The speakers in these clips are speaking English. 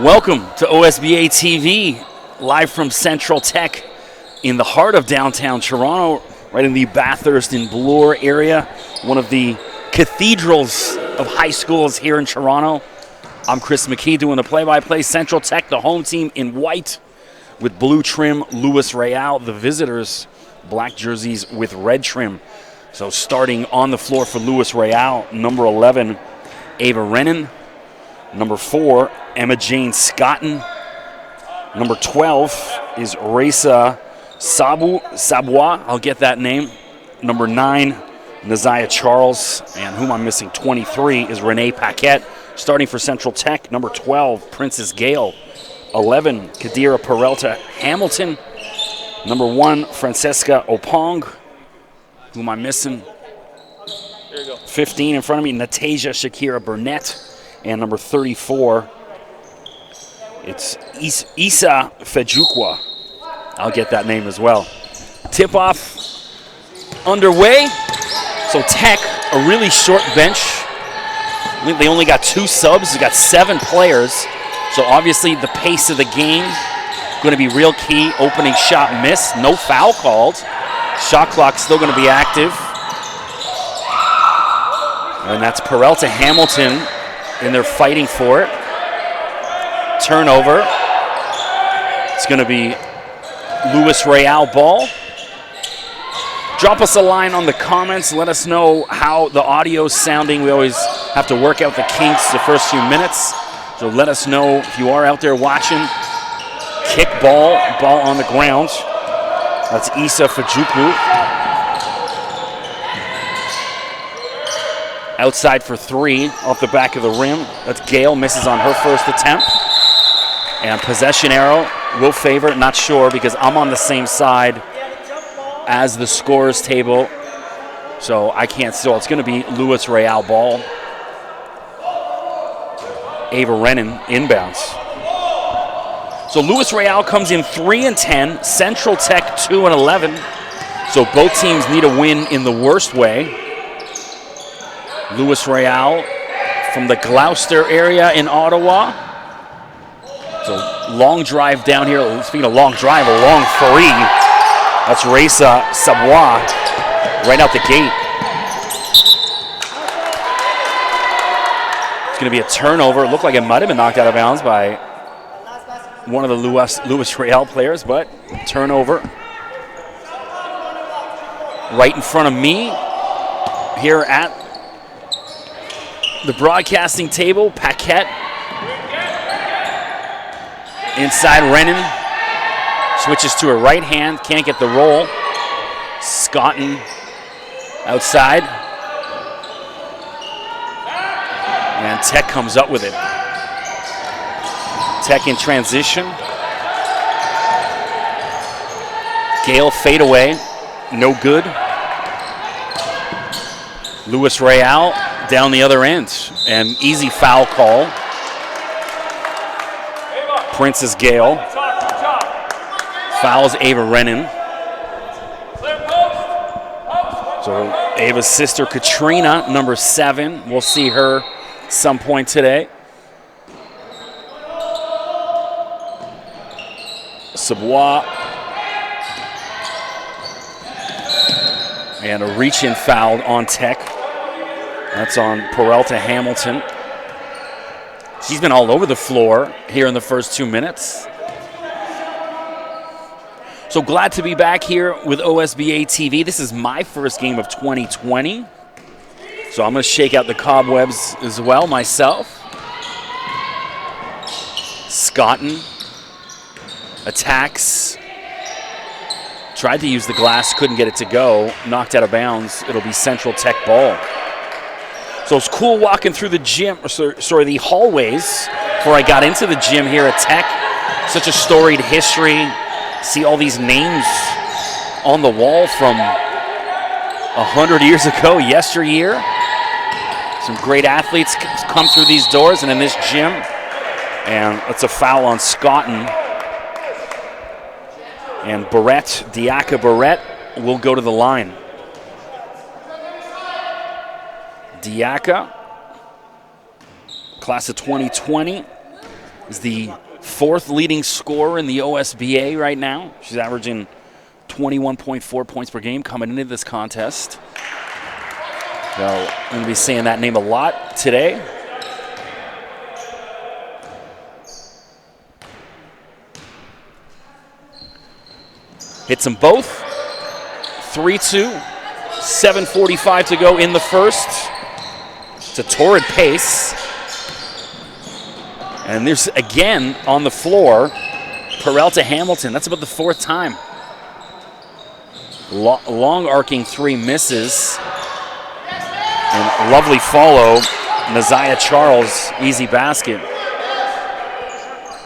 Welcome to OSBA TV, live from Central Tech in the heart of downtown Toronto, right in the Bathurst and Bloor area, one of the cathedrals of high schools here in Toronto. I'm Chris McKee doing the play-by-play. Central Tech, the home team in white with blue trim. Louis Riel, the visitors, black jerseys with red trim. So starting on the floor for Louis Riel, number 11, Ava Renan. Number 4, Emma Jane Scotton. Number 12 is Raisa Sabois. I'll get that name. Number 9, Naziah Charles. And whom I'm missing, 23, is Renee Paquette. Starting for Central Tech, number 12, Princess Gale. 11, Kadira Peralta Hamilton. Number 1, Francesca Opong. Whom I'm missing. There you go. 15 in front of me, Natasia Shakira Burnett. And number 34, it's Isa Fejukwa. I'll get that name as well. Tip-off underway. So Tech, a really short bench. I think they only got 2 subs. They got 7 players. So obviously the pace of the game going to be real key. Opening shot missed. No foul called. Shot clock still going to be active. And that's Peralta Hamilton. And they're fighting for it. Turnover. It's going to be Louis Riel ball. Drop us a line on the comments. Let us know how the audio's sounding. We always have to work out the kinks the first few minutes. So let us know if you are out there watching. Kick ball on the ground. That's Isa Fejukwu. Outside for 3 off the back of the rim. That's Gale, misses on her first attempt. And possession arrow will favor, not sure, because I'm on the same side as the scorers table. So I can't still. It's going to be Louis Riel ball. Ava Renan inbounds. So Louis Riel comes in 3-10. Central Tech 2-11. So both teams need a win in the worst way. Louis Riel from the Gloucester area in Ottawa. So long drive down here. Speaking of long drive, a long 3. That's Raisa Sabois right out the gate. It's going to be a turnover. It looked like it might have been knocked out of bounds by one of the Louis Riel players, but turnover. Right in front of me here at the broadcasting table, Paquette. Inside, Renan. Switches to her right hand, can't get the roll. Scotton outside. And Tech comes up with it. Tech in transition. Gale fadeaway, no good. Louis Riel down the other end, and easy foul call. Princess Gale fouls Ava Renan. So Ava's sister Katrina, number 7, we'll see her some point today. Sabois. And a reach-in foul on Tech. That's on Peralta Hamilton. She's been all over the floor here in the first 2 minutes. So glad to be back here with OSBA TV. This is my first game of 2020. So I'm going to shake out the cobwebs as well myself. Scotton attacks. Tried to use the glass, couldn't get it to go. Knocked out of bounds. It'll be Central Tech ball. So it's cool walking through the gym, the hallways before I got into the gym here at Tech. Such a storied history. See all these names on the wall from 100 years ago, yesteryear. Some great athletes come through these doors and in this gym. And it's a foul on Scotton. And Diaka Barrett will go to the line. Diaka, class of 2020, is the 4th leading scorer in the OSBA right now. She's averaging 21.4 points per game coming into this contest. So I'm going to be saying that name a lot today. Hits them both. 3-2. 7:45 to go in the first. It's a torrid pace. And there's, again, on the floor, Peralta Hamilton. That's about the 4th time. Long arcing 3 misses. And lovely follow. Naziah Charles, easy basket.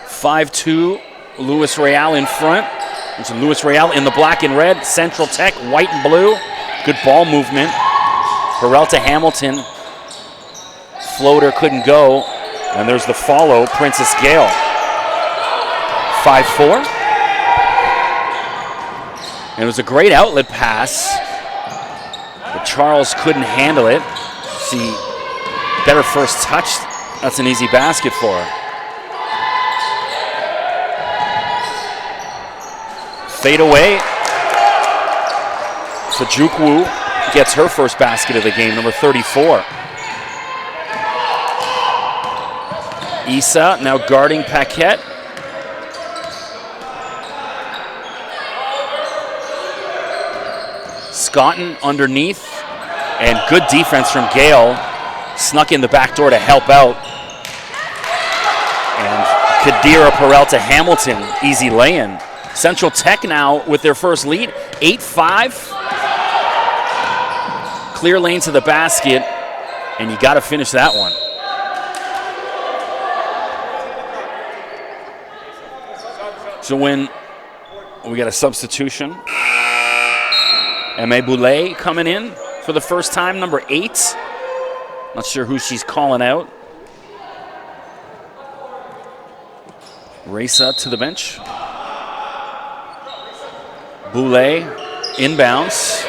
5-2, Louis Riel in front. It's Louis Riel in the black and red. Central Tech, white and blue. Good ball movement. Peralta Hamilton. Floater couldn't go. And there's the follow, Princess Gale. 5-4. And it was a great outlet pass, but Charles couldn't handle it. See, better first touch. That's an easy basket for her. Fade away. Fajukwu gets her first basket of the game, number 34. Issa now guarding Paquette. Scotton underneath, and good defense from Gale. Snuck in the back door to help out. And Kadira Peralta Hamilton, easy lay-in. Central Tech now with their first lead, 8-5. Clear lane to the basket, and you got to finish that one. So when we got a substitution, Aimee Boulay coming in for the first time, number 8. Not sure who she's calling out. Reza to the bench. Boulay inbounds.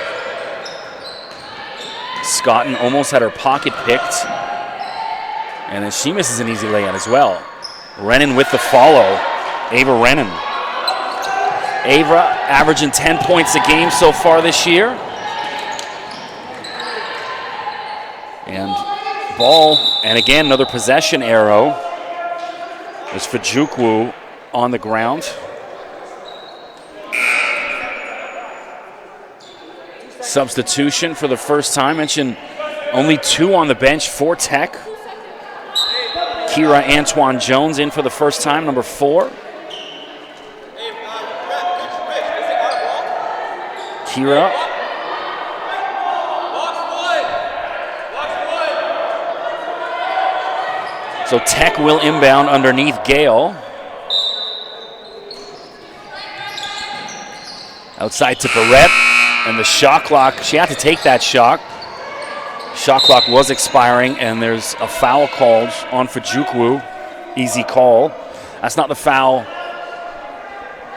Scotton almost had her pocket picked. And then she misses an easy lay-in as well. Rennan with the follow. Ava Rennan. Ava averaging 10 points a game so far this year. And ball, and again, another possession arrow. There's Fajukwu on the ground. Substitution for the first time. Mentioned only 2 on the bench for Tech. Kira Antoine Jones in for the first time, number 4. Kira. So Tech will inbound underneath Gale. Outside to Barrett, and the shot clock, she had to take that shot. Shot clock was expiring, and there's a foul called on Fajukwu. Easy call. That's not the foul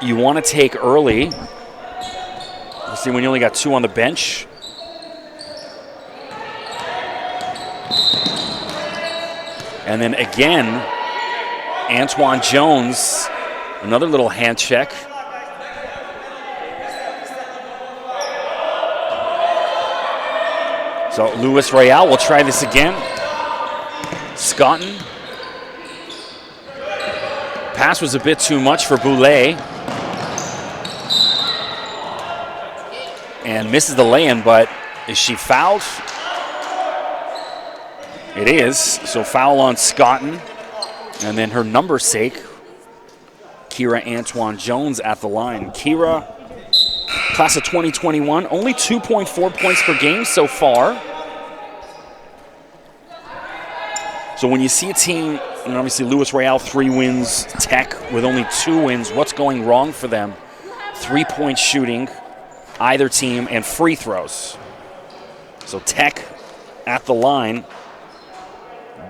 you want to take early. Let's see, when you only got 2 on the bench. And then again, Antoine Jones, another little hand check. So Louis Riel will try this again. Scotton. Pass was a bit too much for Boulay. And misses the lay-in, but is she fouled? It is, so foul on Scotton. And then her number's sake, Kira Antoine Jones at the line. Kira, class of 2021, only 2.4 points per game so far. So when you see a team, and obviously Louis Riel 3 wins, Tech with only 2 wins, what's going wrong for them? 3-point shooting, either team, and free throws. So Tech at the line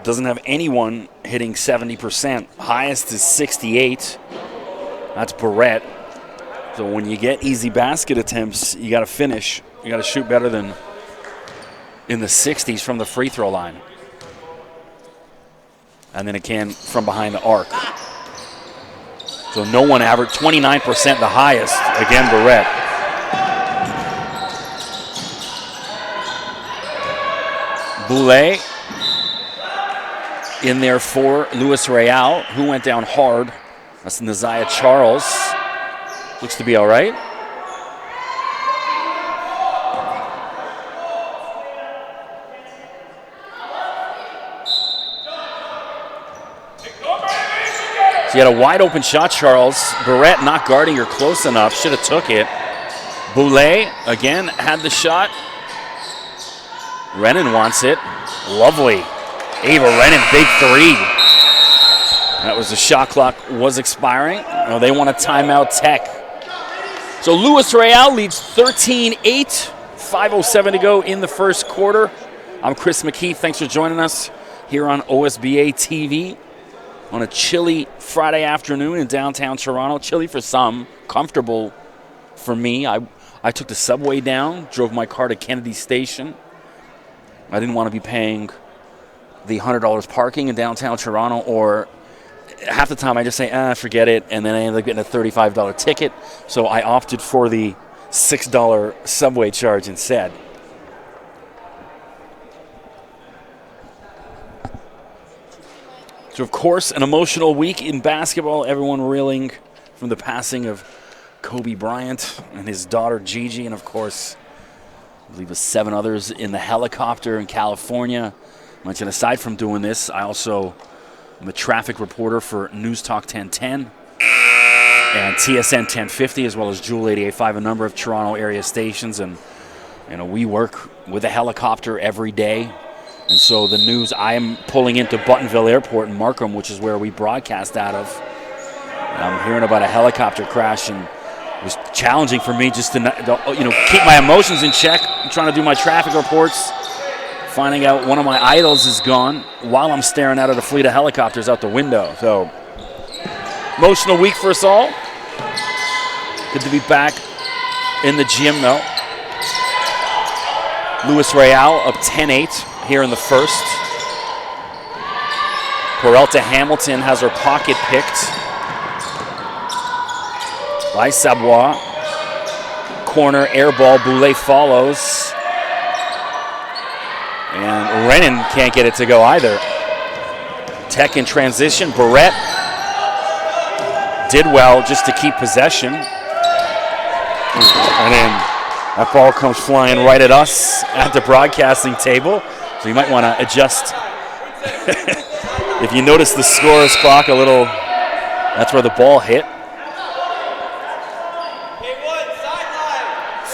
doesn't have anyone hitting 70%. Highest is 68. That's Barrett. So when you get easy basket attempts, you got to finish. You got to shoot better than in the 60s from the free throw line. And then again from behind the arc. So no one averaged 29%, the highest. Again, Barrett. Boulay in there for Luis Riel, who went down hard. That's Naziah Charles. Looks to be all right. So you had a wide open shot, Charles. Barrett not guarding her close enough. Should have took it. Boulay, again, had the shot. Renan wants it. Lovely. Ava Renan, big three. That was the shot clock was expiring. Oh, they want a timeout, Tech. So Luis Riel leads 13-8. 5:07 to go in the first quarter. I'm Chris McKee. Thanks for joining us here on OSBA TV on a chilly Friday afternoon in downtown Toronto. Chilly for some, comfortable for me. I took the subway down, drove my car to Kennedy Station. I didn't want to be paying the $100 parking in downtown Toronto, or half the time I just say, forget it, and then I end up getting a $35 ticket. So I opted for the $6 subway charge instead. So, of course, an emotional week in basketball. Everyone reeling from the passing of Kobe Bryant and his daughter Gigi, and, of course, I believe it was 7 others in the helicopter in California. I mentioned aside from doing this, I also am a traffic reporter for News Talk 1010 and TSN 1050, as well as Jewel 88.5, a number of Toronto area stations. And we work with a helicopter every day. And so the news, I am pulling into Buttonville Airport in Markham, which is where we broadcast out of. And I'm hearing about a helicopter crash, and it was challenging for me just to keep my emotions in check. I'm trying to do my traffic reports, finding out one of my idols is gone while I'm staring out at a fleet of helicopters out the window. So, emotional week for us all. Good to be back in the gym, though. Luis Riel up 10-8 here in the first. Peralta Hamilton has her pocket picked by Sabois. Corner, air ball, Boulay follows. And Renan can't get it to go either. Tech in transition. Barrett did well just to keep possession. And then that ball comes flying right at us at the broadcasting table. So you might want to adjust. If you notice the scorer's clock a little, that's where the ball hit.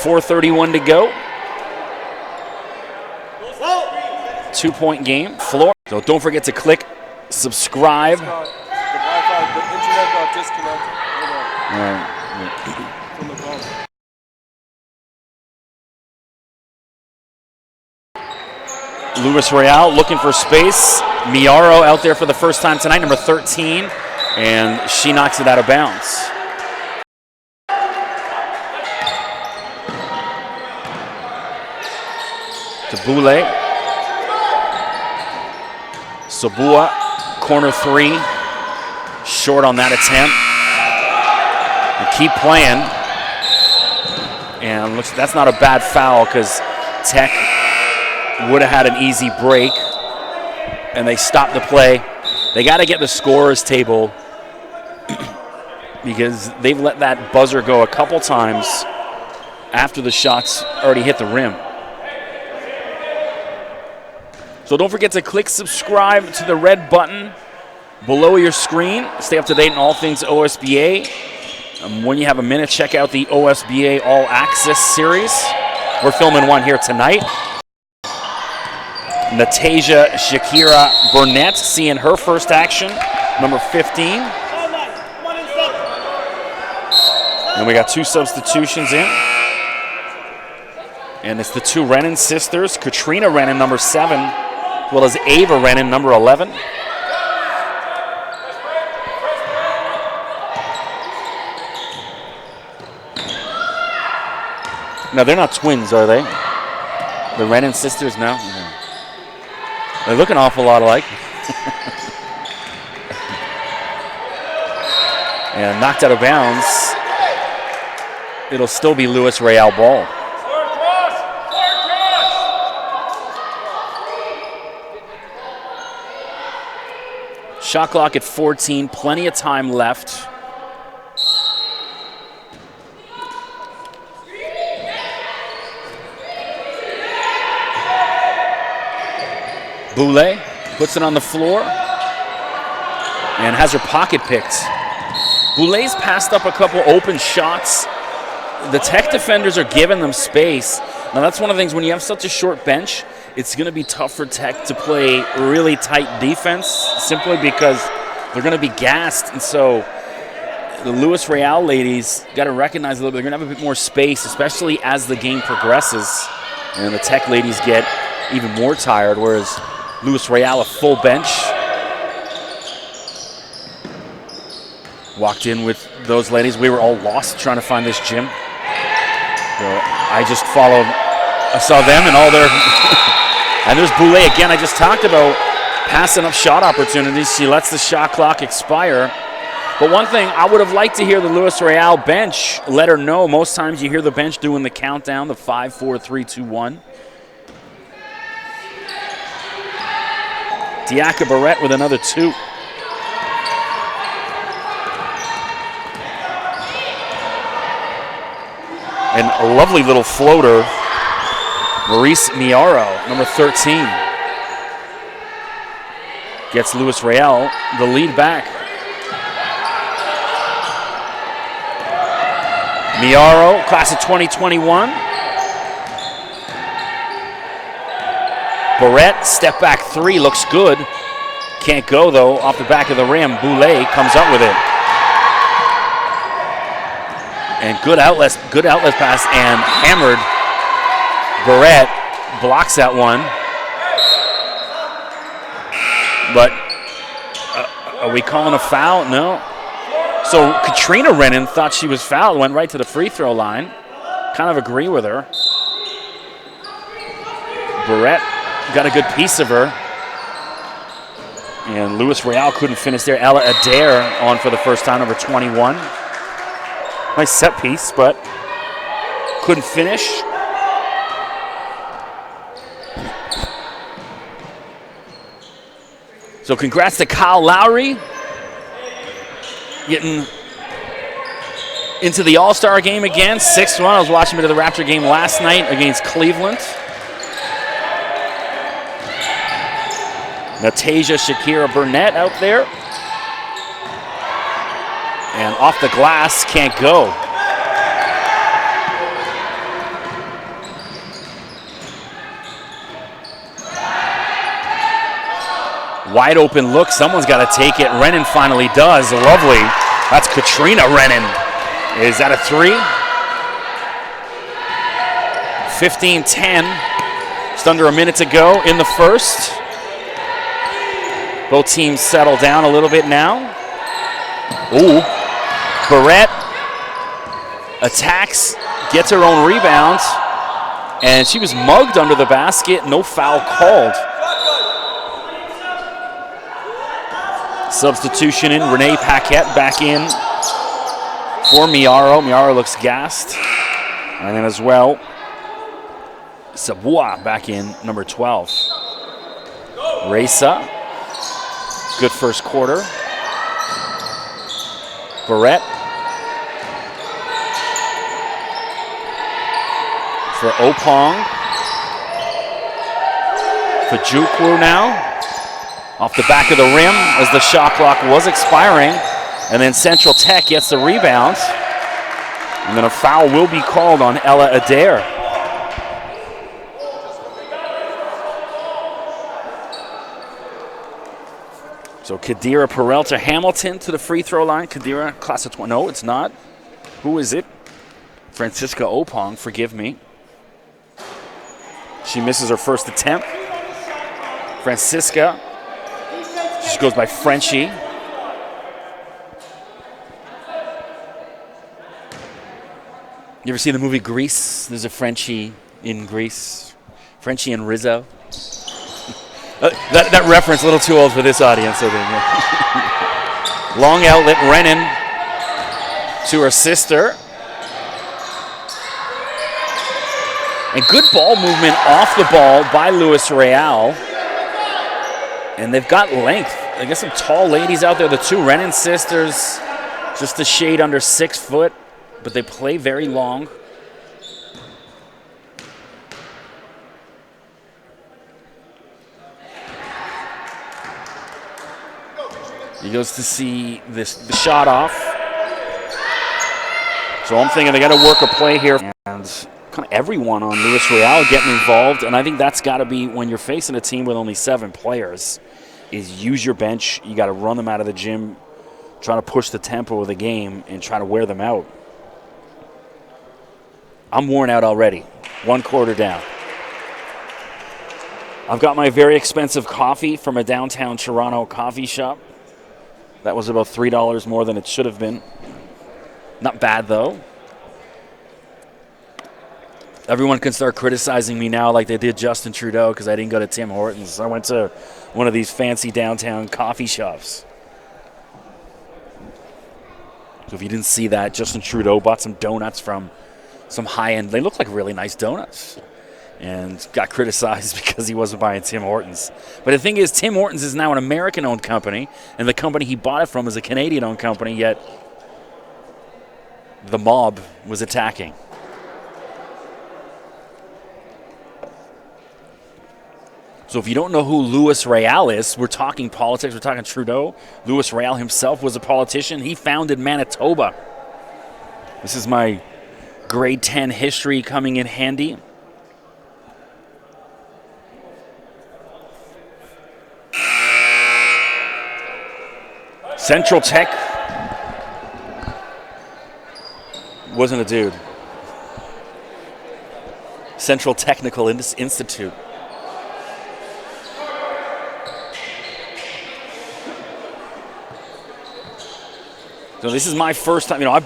4:31 to go. 2-point game. Floor. So don't forget to click subscribe. The Wi-Fi, the internet got disconnected. All right. From the phone. Luis Riel looking for space. Miaro out there for the first time tonight, number 13, and she knocks it out of bounds. To Boulay. Sabua, corner 3, short on that attempt. And keep playing. And looks, that's not a bad foul, because Tech would have had an easy break, and they stopped the play. They got to get the scorer's table because they've let that buzzer go a couple times after the shots already hit the rim. So don't forget to click subscribe to the red button below your screen. Stay up to date on all things OSBA. When you have a minute, check out the OSBA All Access series. We're filming one here tonight. Natasia Shakira Burnett seeing her first action, number 15. And we got 2 substitutions in. And it's the 2 Renan sisters, Katrina Renan, number 7, as well as Ava Renan, number 11. No, they're not twins, are they? The Renan sisters, no? They look an awful lot alike. And knocked out of bounds. It'll still be Louis Riel ball. Shot clock at 14, plenty of time left. Boulay puts it on the floor and has her pocket picked. Boulay's passed up a couple open shots. The Tech defenders are giving them space. Now that's one of the things when you have such a short bench, it's going to be tough for Tech to play really tight defense simply because they're going to be gassed. And so the Louis Riel ladies got to recognize a little bit. They're going to have a bit more space, especially as the game progresses. And the Tech ladies get even more tired, whereas Louis Riel, a full bench. Walked in with those ladies. We were all lost trying to find this gym. So I just followed. I saw them and all their... And there's Boulay again. I just talked about passing up shot opportunities. She lets the shot clock expire. But one thing, I would have liked to hear the Louis Riel bench let her know. Most times you hear the bench doing the countdown, the 5, 4, 3, 2, 1. Diaka Barrett with another 2. And a lovely little floater, Maurice Miaro, number 13. Gets Louis Riel the lead back. Miaro, class of 2021. Barrett, step back 3, looks good. Can't go though, off the back of the rim. Boulay comes up with it. And good outlet pass and hammered. Barrett blocks that one. But are we calling a foul? No. So Katrina Rennan thought she was fouled, went right to the free throw line. Kind of agree with her. Barrett got a good piece of her. And Louis Riel couldn't finish there. Ella Adair on for the first time, number 21. Nice set piece, but couldn't finish. So congrats to Kyle Lowry getting into the All-Star game again, 6-1. I was watching a bit of the Raptor game last night against Cleveland. Natasia Shakira Burnett out there. And off the glass, can't go. Wide open look, someone's got to take it. Rennan finally does, lovely. That's Katrina Rennan. Is that a 3? 15-10, just under a minute to go in the first. Both teams settle down a little bit now. Ooh. Barrett attacks, gets her own rebound, and she was mugged under the basket. No foul called. Substitution in. Renee Paquette back in for Miaro. Miaro looks gassed. And then as well, Sabois back in, number 12. Reza, good first quarter. Barrett for Opong. For Jukwu now. Off the back of the rim as the shot clock was expiring. And then Central Tech gets the rebound. And then a foul will be called on Ella Adair. So Kadira Peralta Hamilton to the free throw line. Kadira, class of 20. No, it's not. Who is it? Francisca Opong, forgive me. She misses her first attempt. Francisca. She goes by Frenchie. You ever see the movie Grease? There's a Frenchie in Grease. Frenchie and Rizzo. That reference a little too old for this audience, I think. Long outlet, Rennan to her sister. And good ball movement off the ball by Luis Riel. And they've got length. I guess some tall ladies out there. The two Renan sisters, just a shade under 6 foot, but they play very long. He goes to see the shot off. So I'm thinking they got to work a play here. And kind of everyone on Luis Riel getting involved. And I think that's got to be when you're facing a team with only 7 players, is use your bench. You got to run them out of the gym, try to push the tempo of the game and try to wear them out. I'm worn out already. 1 quarter down. I've got my very expensive coffee from a downtown Toronto coffee shop. That was about $3 more than it should have been. Not bad, though. Everyone can start criticizing me now like they did Justin Trudeau because I didn't go to Tim Hortons. I went to one of these fancy downtown coffee shops. So if you didn't see that, Justin Trudeau bought some donuts from some high-end. They look like really nice donuts. And got criticized because he wasn't buying Tim Hortons. But the thing is, Tim Hortons is now an American-owned company, and the company he bought it from is a Canadian-owned company, yet the mob was attacking. So if you don't know who Luis Riel is, we're talking politics, we're talking Trudeau. Luis Riel himself was a politician. He founded Manitoba. This is my grade 10 history coming in handy. Central Tech wasn't a dude. Central Technical Institute. So this is my first time. I'm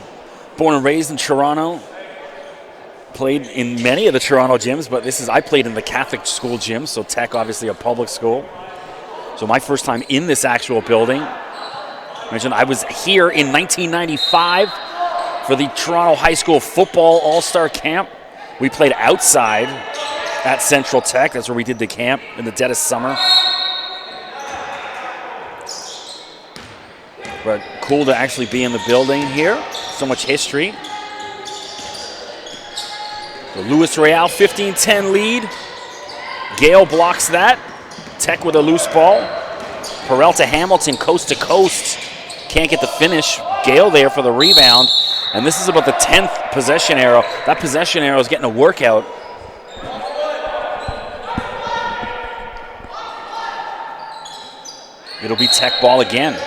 born and raised in Toronto. Played in many of the Toronto gyms, but I played in the Catholic school gym, so Tech obviously a public school. So my first time in this actual building. I was here in 1995 for the Toronto High School Football All-Star Camp. We played outside at Central Tech. That's where we did the camp in the dead of summer. But cool to actually be in the building here. So much history. The Luis Riel 15-10 lead. Gale blocks that. Tech with a loose ball. Peralta Hamilton coast to coast. Can't get the finish. Gale there for the rebound. And this is about the 10th possession arrow. That possession arrow is getting a workout. It'll be Tech ball again.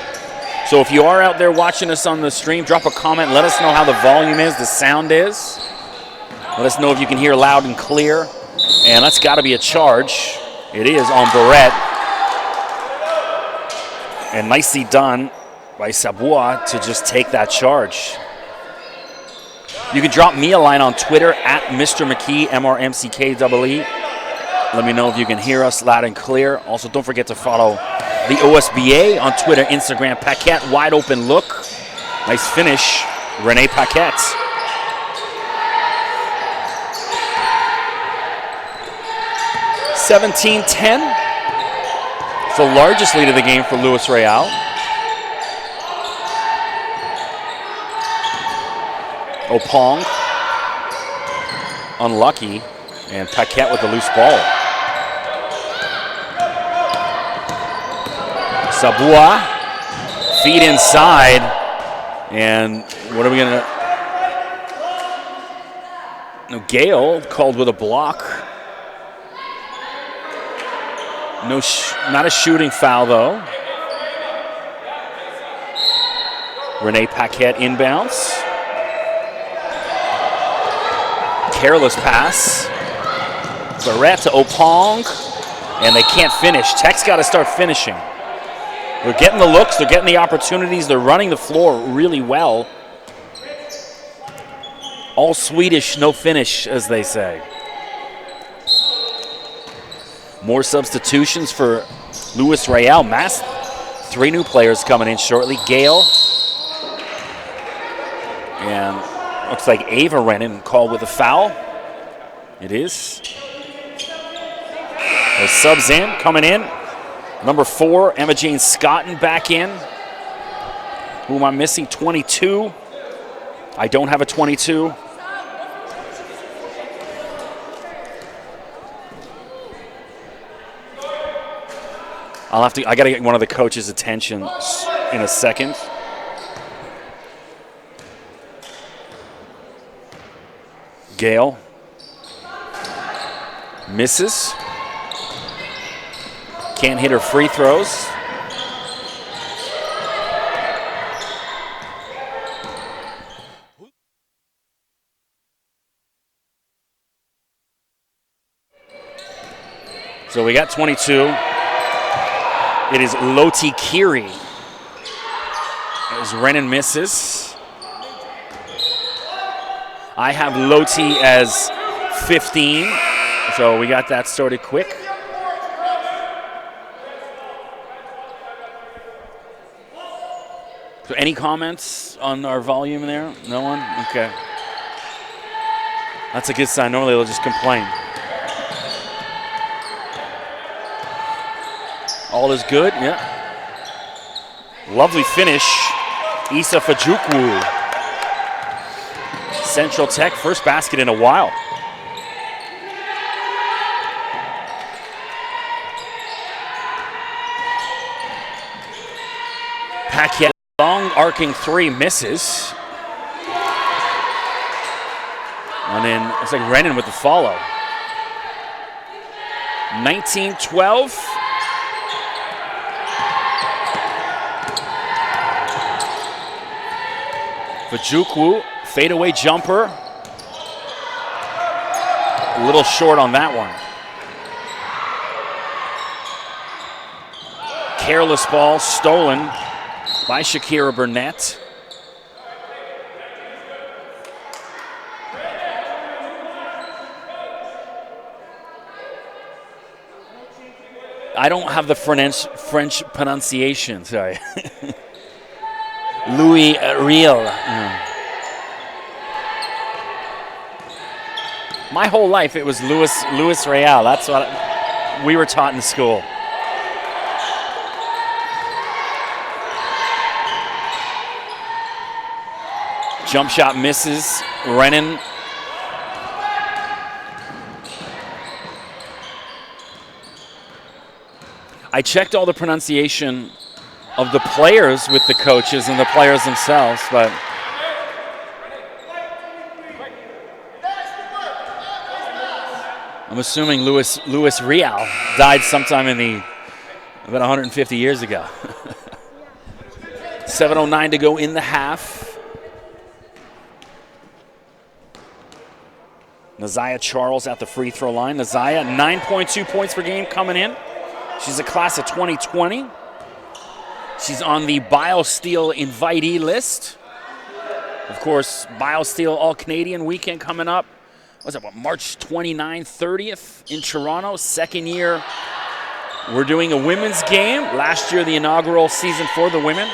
So if you are out there watching us on the stream, drop a comment. Let us know how the volume is, the sound is. Let us know if you can hear loud and clear. And that's got to be a charge. It is on Barrett. And nicely done by Sabois to just take that charge. You can drop me a line on Twitter at Mr. McKee, MRMCKEE. Let me know if you can hear us loud and clear. Also, don't forget to follow the OSBA on Twitter, Instagram. Paquette, wide open look. Nice finish, Renee Paquette. $17-10. It's the largest lead of the game for Luis Riel. Opong, unlucky, and Paquette with the loose ball. Sabois, feet inside, and what are we gonna? No, Gale called with a block. No, not a shooting foul though. Renee Paquette inbounds. Careless pass. Barrett to Opong, and they can't finish. Tech's got to start finishing. They're getting the looks, they're getting the opportunities, they're running the floor really well. All Swedish, no finish, as they say. More substitutions for Luis Riel. 3 new players coming in shortly. Gale And looks like Ava Rennan called with a foul. It is. There's subs in, coming in. Number 4, Emma Jane Scotton back in. Who am I missing? 22. I don't have a 22. I gotta get one of the coaches' attention in a second. Gale misses. Can't hit her free throws. So we got 22. It is Loti Kiri. As Rennan misses. I have Loti as 15, so we got that started quick. So any comments on our volume there? No one? Okay. That's a good sign. Normally they'll just complain. All is good, yeah. Lovely finish. Issa Fajukwu. Central Tech, first basket in a while. Paquette, long arcing 3 misses. And then it's like Rennan with the follow. 19-12. Fajukwu, fadeaway jumper. A little short on that one. Careless ball stolen by Shakira Burnett. I don't have the French pronunciation, sorry. Louis Riel. My whole life it was Louis Riel. That's what we were taught in school. Jump shot misses. Rennan. I checked all the pronunciation of the players with the coaches and the players themselves, but I'm assuming Louis Riel died sometime in about 150 years ago. 7:09 to go in the half. Naziah Charles at the free throw line. Naziah, 9.2 points per game coming in. She's a class of 2020. She's on the BioSteel invitee list. Of course, BioSteel All-Canadian weekend coming up. What's that, March 29th, 30th in Toronto. Second year, we're doing a women's game. Last year, the inaugural season for the women.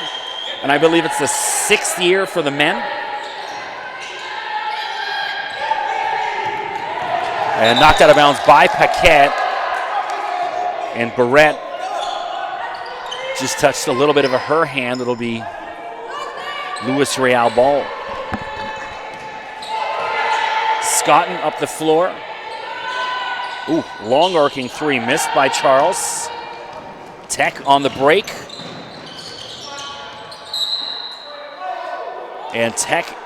And I believe it's the 6th year for the men. And knocked out of bounds by Paquette. And Barrett just touched a little bit of her hand. It'll be Louis Riel ball. Scotton up the floor. Ooh, long arcing 3 missed by Charles. Tech on the break. And Tech,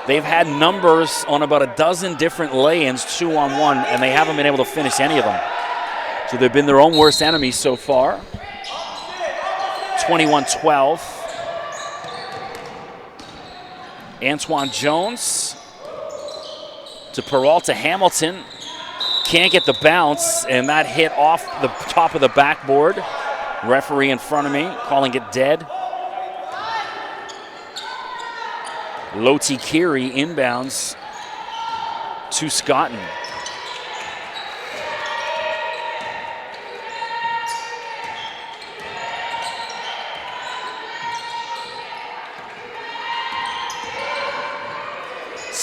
they've had numbers on about a dozen different lay-ins, 2-on-1, and they haven't been able to finish any of them. So they've been their own worst enemies so far. 21-12. Antoine Jones to Peralta Hamilton. Can't get the bounce, and that hit off the top of the backboard. Referee in front of me calling it dead. Loti Kiri inbounds to Scotton.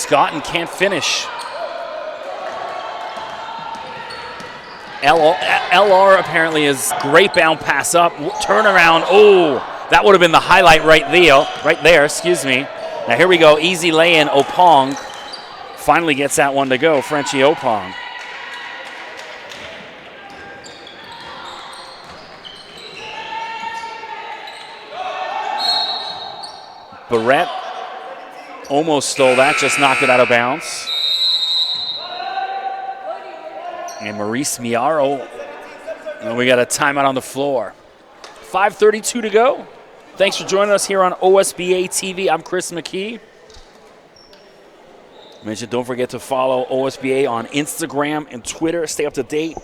Scotton can't finish. LR apparently is great bound pass up, turnaround. Oh, that would have been the highlight right there, excuse me. Now here we go, easy lay-in. Opong finally gets that one to go, Frenchie Opong. Barrett almost stole that, just knocked it out of bounds. And Maurice Miaro, and we got a timeout on the floor. 5:32 to go. Thanks for joining us here on OSBA TV. I'm Chris McKee. Mention, don't forget to follow OSBA on Instagram and Twitter. Stay up to date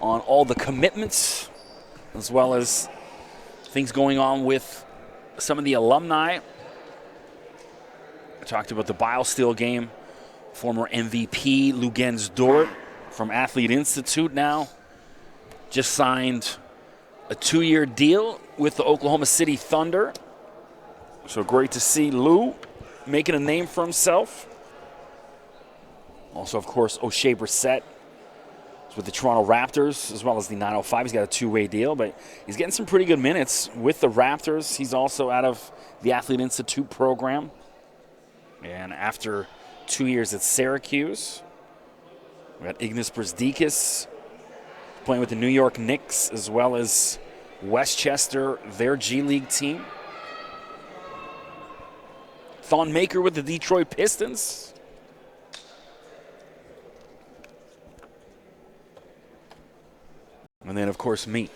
on all the commitments, as well as things going on with some of the alumni. I talked about the BioSteel game. Former MVP Lugens Dort from Athlete Institute now just signed a 2-year deal with the Oklahoma City Thunder. So great to see Lou making a name for himself. Also, of course, O'Shea Brissett is with the Toronto Raptors, as well as the 905. He's got a 2-way deal, but he's getting some pretty good minutes with the Raptors. He's also out of the Athlete Institute program. And after 2 years at Syracuse, we got Ignas Brazdeikis playing with the New York Knicks, as well as Westchester, their G League team. Thon Maker with the Detroit Pistons. And then, of course, me.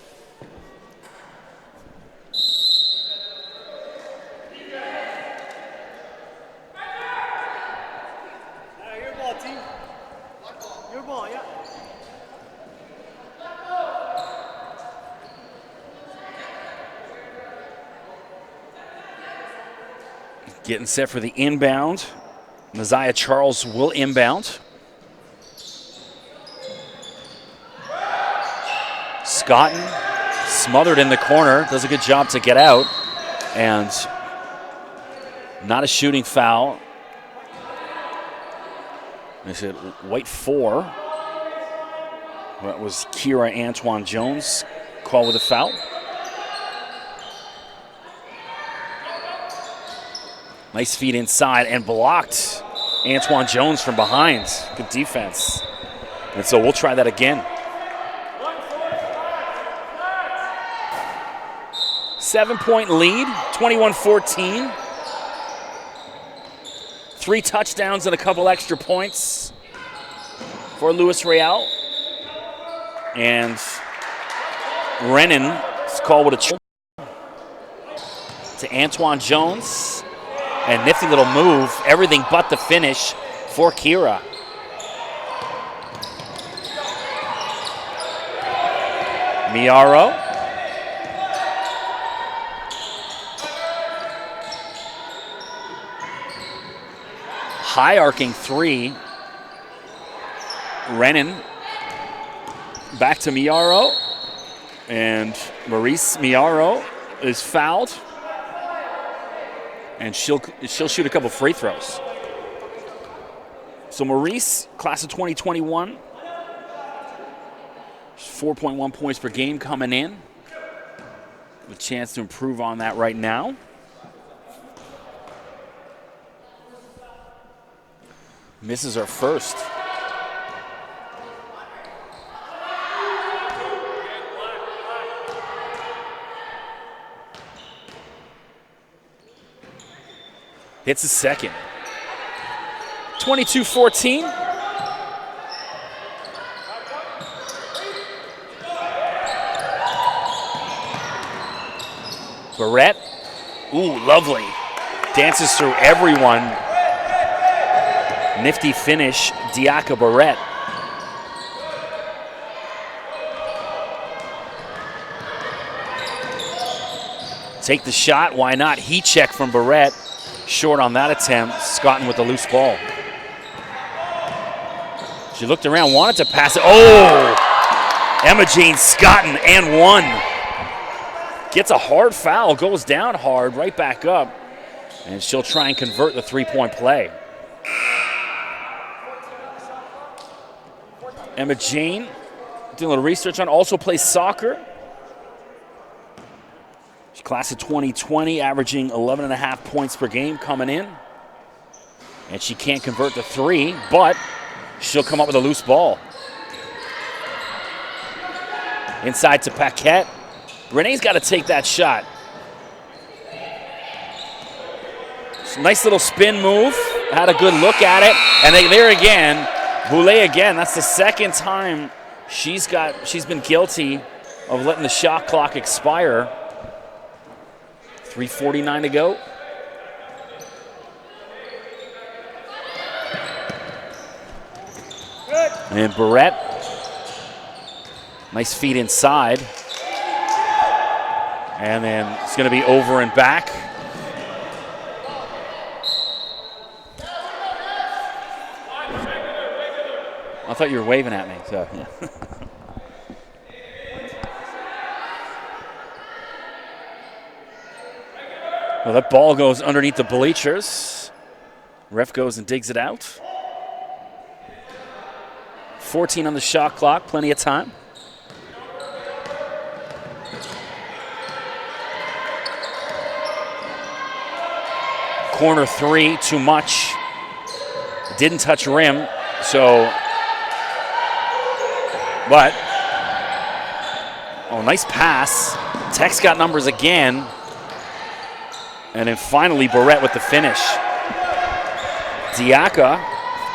Your ball, team. Your ball, yeah. Getting set for the inbound. Messiah Charles will inbound. Scotton smothered in the corner, does a good job to get out, and not a shooting foul. They said white 4. That was Kira Antoine Jones called with a foul. Nice feed inside and blocked Antoine Jones from behind. Good defense. And so we'll try that again. 7-point lead, 21-14. 3 touchdowns and a couple extra points for Luis Riel. And Rennan is called with a to Antoine Jones. And nifty little move, everything but the finish for Kira. Miaro. High arcing 3. Rennan back to Miaro. And Maurice Miaro is fouled. And she'll shoot a couple free throws. So Maurice, class of 2021, 4.1 points per game coming in. A chance to improve on that right now. Misses her first. Hits a second. 22-14. Barrett. Ooh, lovely. Dances through everyone. Nifty finish, Diaka Barrett. Take the shot, why not? Heat check from Barrett. Short on that attempt. Scotton with the loose ball. She looked around, wanted to pass it. Oh! Emma Jane Scotton and 1. Gets a hard foul, goes down hard, right back up. And she'll try and convert the 3-point play. Emma Jane, doing a little research on, also plays soccer. She's class of 2020, averaging 11.5 points per game coming in. And she can't convert the three, but she'll come up with a loose ball. Inside to Paquette. Renee's got to take that shot. Nice little spin move. Had a good look at it. And there again, Boulay again. That's the second time she's been guilty of letting the shot clock expire. 3:49 to go. And Barrett, nice feed inside. And then it's going to be over and back. I thought you were waving at me. So, yeah. Well, that ball goes underneath the bleachers. Ref goes and digs it out. 14 on the shot clock, plenty of time. Corner three, too much. Didn't touch rim, so. But, oh, nice pass. Tech's got numbers again. And then finally, Barrett with the finish. Diaka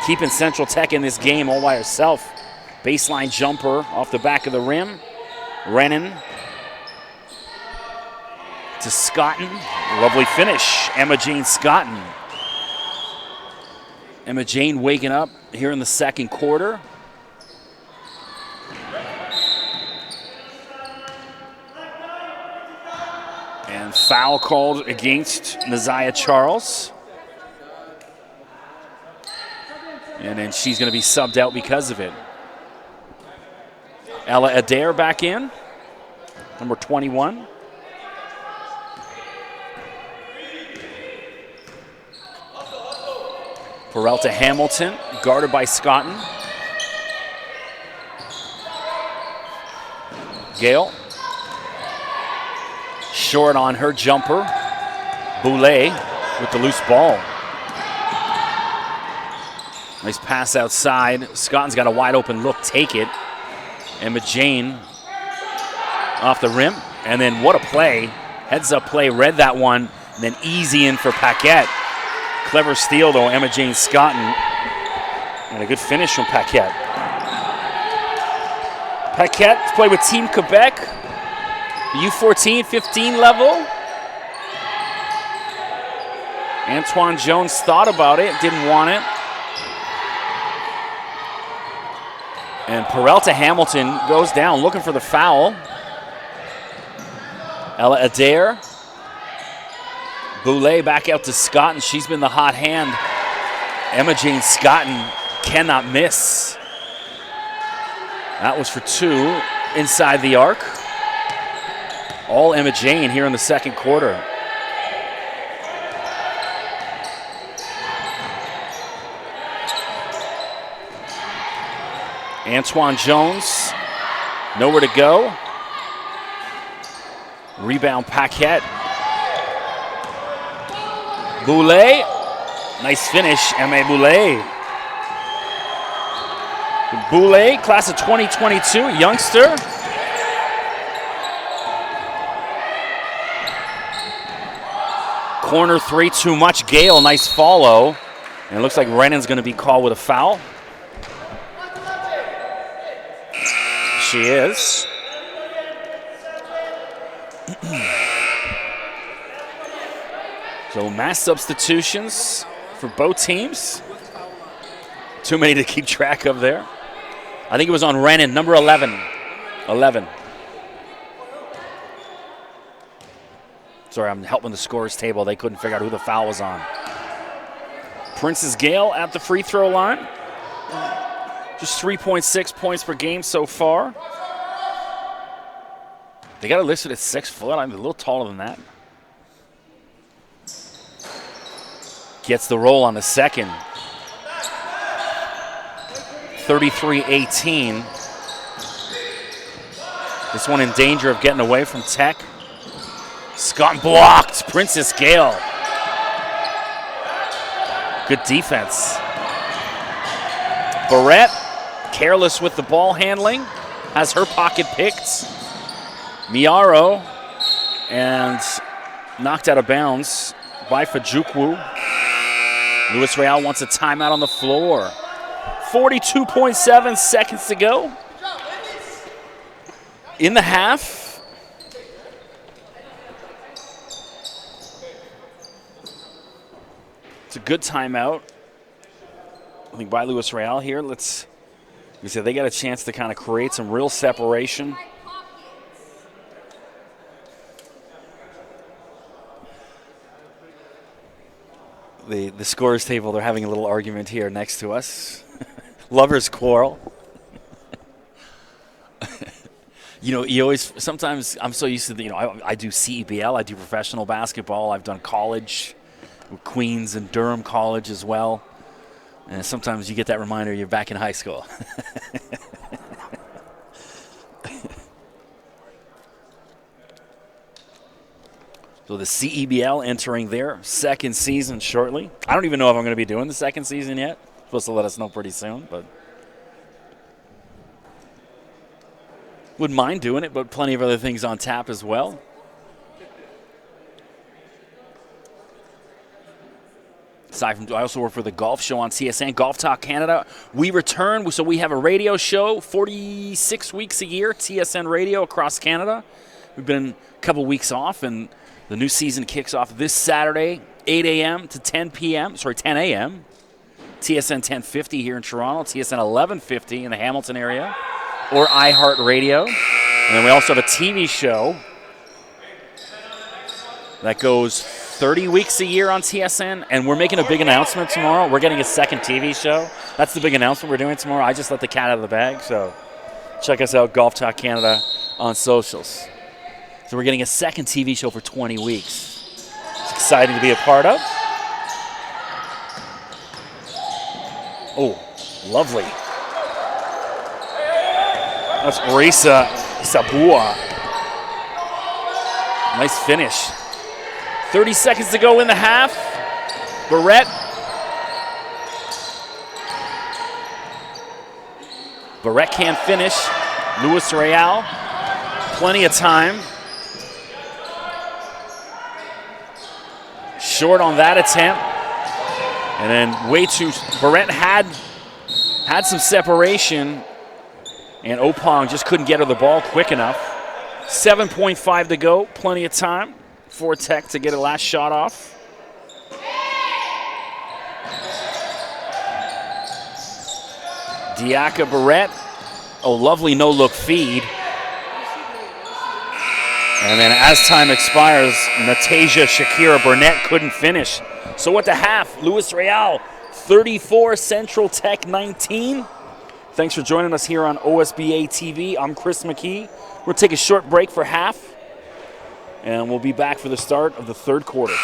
keeping Central Tech in this game all by herself. Baseline jumper off the back of the rim. Rennan to Scotton. Lovely finish. Emma Jane Scotton. Emma Jane waking up here in the second quarter. And foul called against Naziah Charles. And then she's going to be subbed out because of it. Ella Adair back in, number 21. Peralta Hamilton, guarded by Scotton. Gale. Short on her jumper. Boulay with the loose ball. Nice pass outside. Scotton's got a wide open look, take it. Emma Jane off the rim. And then what a play. Heads up play, read that one. And then easy in for Paquette. Clever steal though, Emma Jane Scotton. And a good finish from Paquette. Paquette's played with Team Quebec. The U14, 15 level. Antoine Jones thought about it, didn't want it. And Peralta Hamilton goes down looking for the foul. Ella Adair. Boulay back out to Scotton. She's been the hot hand. Emma Jane Scotton cannot miss. That was for two inside the arc. All Emma Jane here in the second quarter. Antoine Jones, nowhere to go. Rebound Paquette. Boulay, nice finish, M.A. Boulay. Boulay, class of 2022, youngster. Corner three, too much. Gale, nice follow. And it looks like Rennan's going to be called with a foul. She is. So mass substitutions for both teams. Too many to keep track of there. I think it was on Rennan, number 11. 11. Sorry, I'm helping the scores table. They couldn't figure out who the foul was on. Princess Gale at the free throw line. Just 3.6 points per game so far. They got it listed at 6 foot. I'm a little taller than that. Gets the roll on the second. 33-18. This one in danger of getting away from Tech. Scott blocked. Princess Gale. Good defense. Barrett, careless with the ball handling, has her pocket picked. Miaro, and knocked out of bounds by Fajukwu. Luis Real wants a timeout on the floor. 42.7 seconds to go in the half. It's a good timeout, I think, by Luis Real here. They got a chance to kind of create some real separation. The scorers table, they're having a little argument here next to us. Lovers quarrel. You always, sometimes I'm so used to, I do CEBL, I do professional basketball, I've done college, Queens and Durham College as well. And sometimes you get that reminder you're back in high school. So the CEBL entering their second season shortly. I don't even know if I'm going to be doing the second season yet. Supposed to let us know pretty soon, but wouldn't mind doing it, but plenty of other things on tap as well. Aside from, I also work for the golf show on TSN, Golf Talk Canada. We return, so we have a radio show 46 weeks a year, TSN Radio across Canada. We've been a couple weeks off, and the new season kicks off this Saturday, 8 a.m. to 10 a.m. TSN 1050 here in Toronto, TSN 1150 in the Hamilton area, or iHeartRadio. And then we also have a TV show that goes 30 weeks a year on TSN, and we're making a big announcement tomorrow. We're getting a second TV show. That's the big announcement we're doing tomorrow. I just let the cat out of the bag, so check us out, Golf Talk Canada, on socials. So we're getting a second TV show for 20 weeks. It's exciting to be a part of. Oh, lovely. That's Orisa Sabua. Nice finish. 30 seconds to go in the half. Barrett can't finish. Luis Real, plenty of time. Short on that attempt. And then Barrett had some separation, and Opong just couldn't get her the ball quick enough. 7.5 to go, plenty of time for Tech to get a last shot off. Diaka Barrett, lovely no-look feed. And then as time expires, Natasia Shakira Burnett couldn't finish. So at the half, Luis Real, 34, Central Tech 19. Thanks for joining us here on OSBA TV. I'm Chris McKee. We'll take a short break for half, and we'll be back for the start of the third quarter.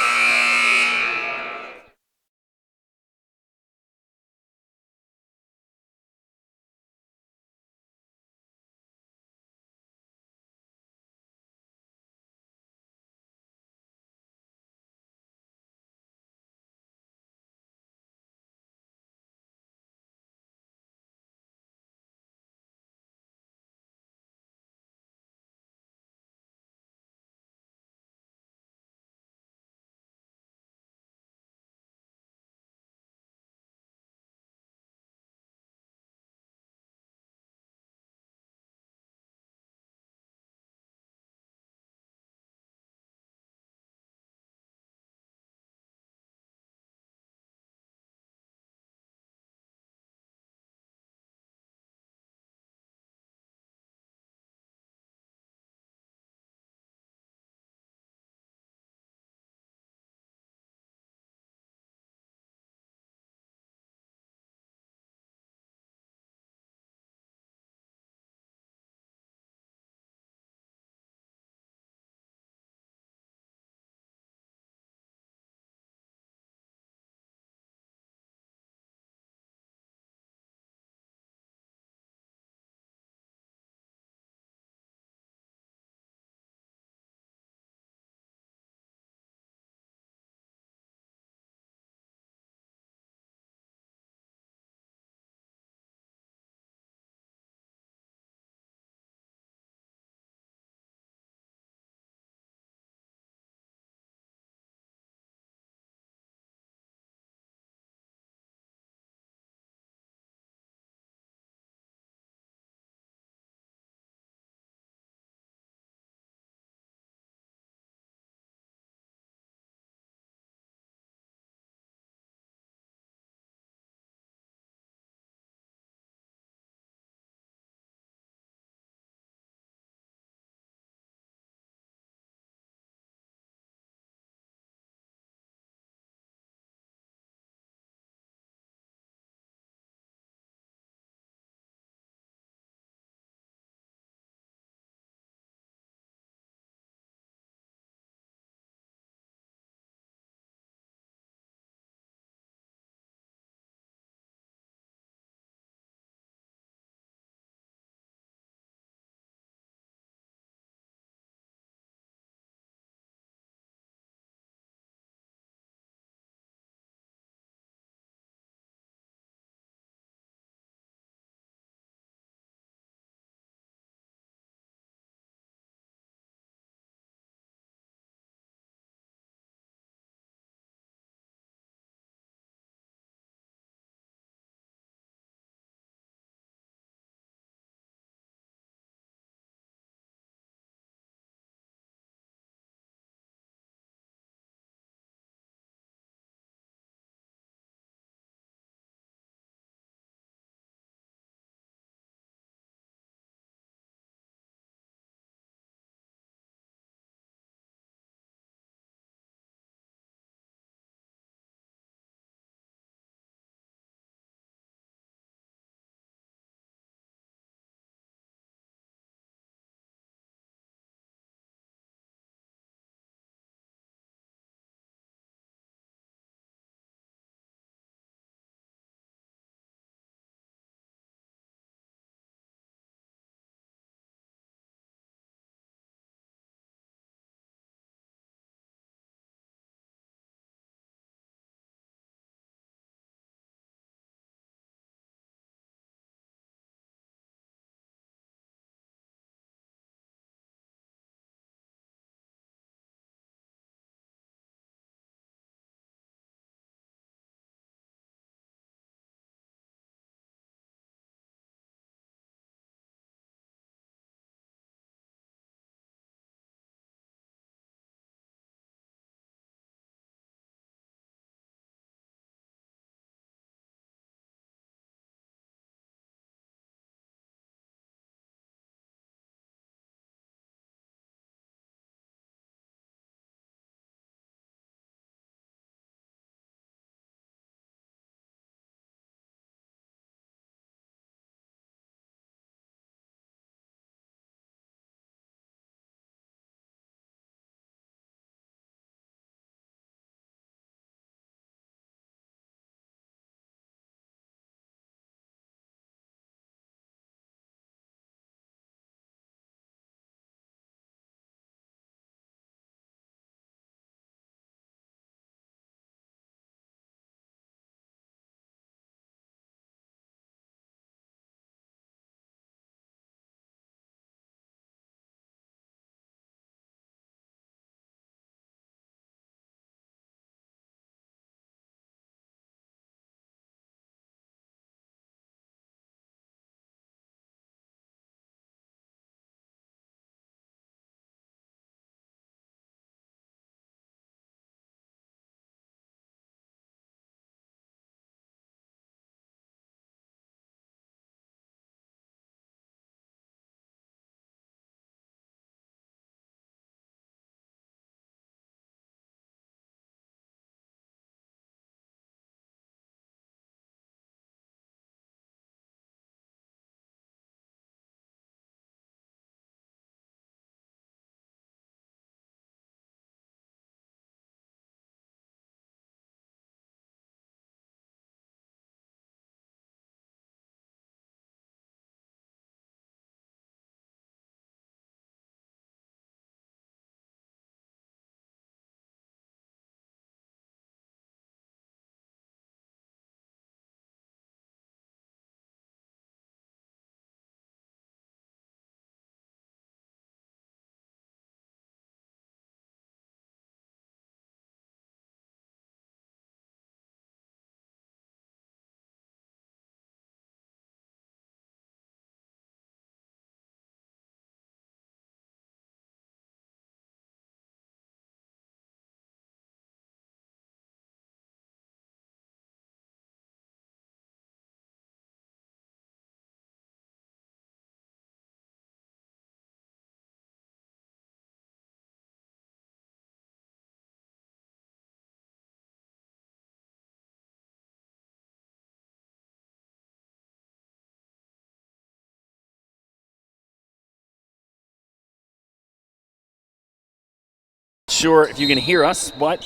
sure if you can hear us, but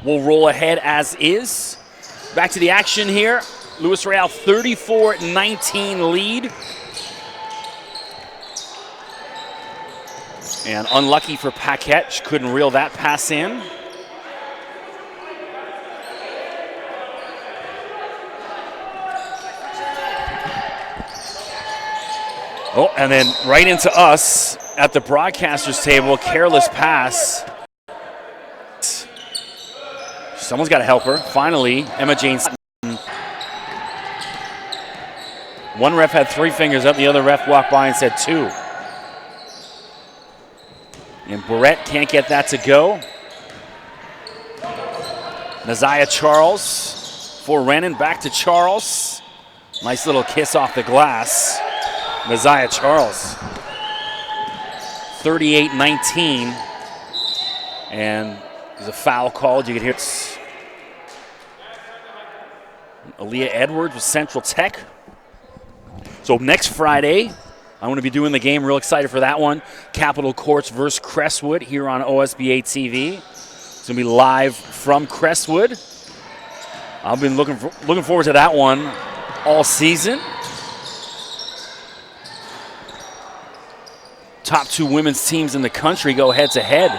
we'll roll ahead as is. Back to the action here. Louis Riel 34-19 lead. And unlucky for Paquette, she couldn't reel that pass in. Oh, and then right into us at the broadcaster's table, careless pass. Someone's got to help her. Finally, Emma Jane. One ref had 3 fingers up, the other ref walked by and said 2. And Barrett can't get that to go. Naziah Charles for Renan, back to Charles. Nice little kiss off the glass. Naziah Charles, 38-19. And there's a foul called. You can hear it. Aaliyah Edwards with Central Tech. So next Friday, I'm going to be doing the game. Real excited for that one. Capitol Courts versus Crestwood here on OSBA TV. It's going to be live from Crestwood. I've been looking forward to that one all season. Top 2 women's teams in the country go head-to-head.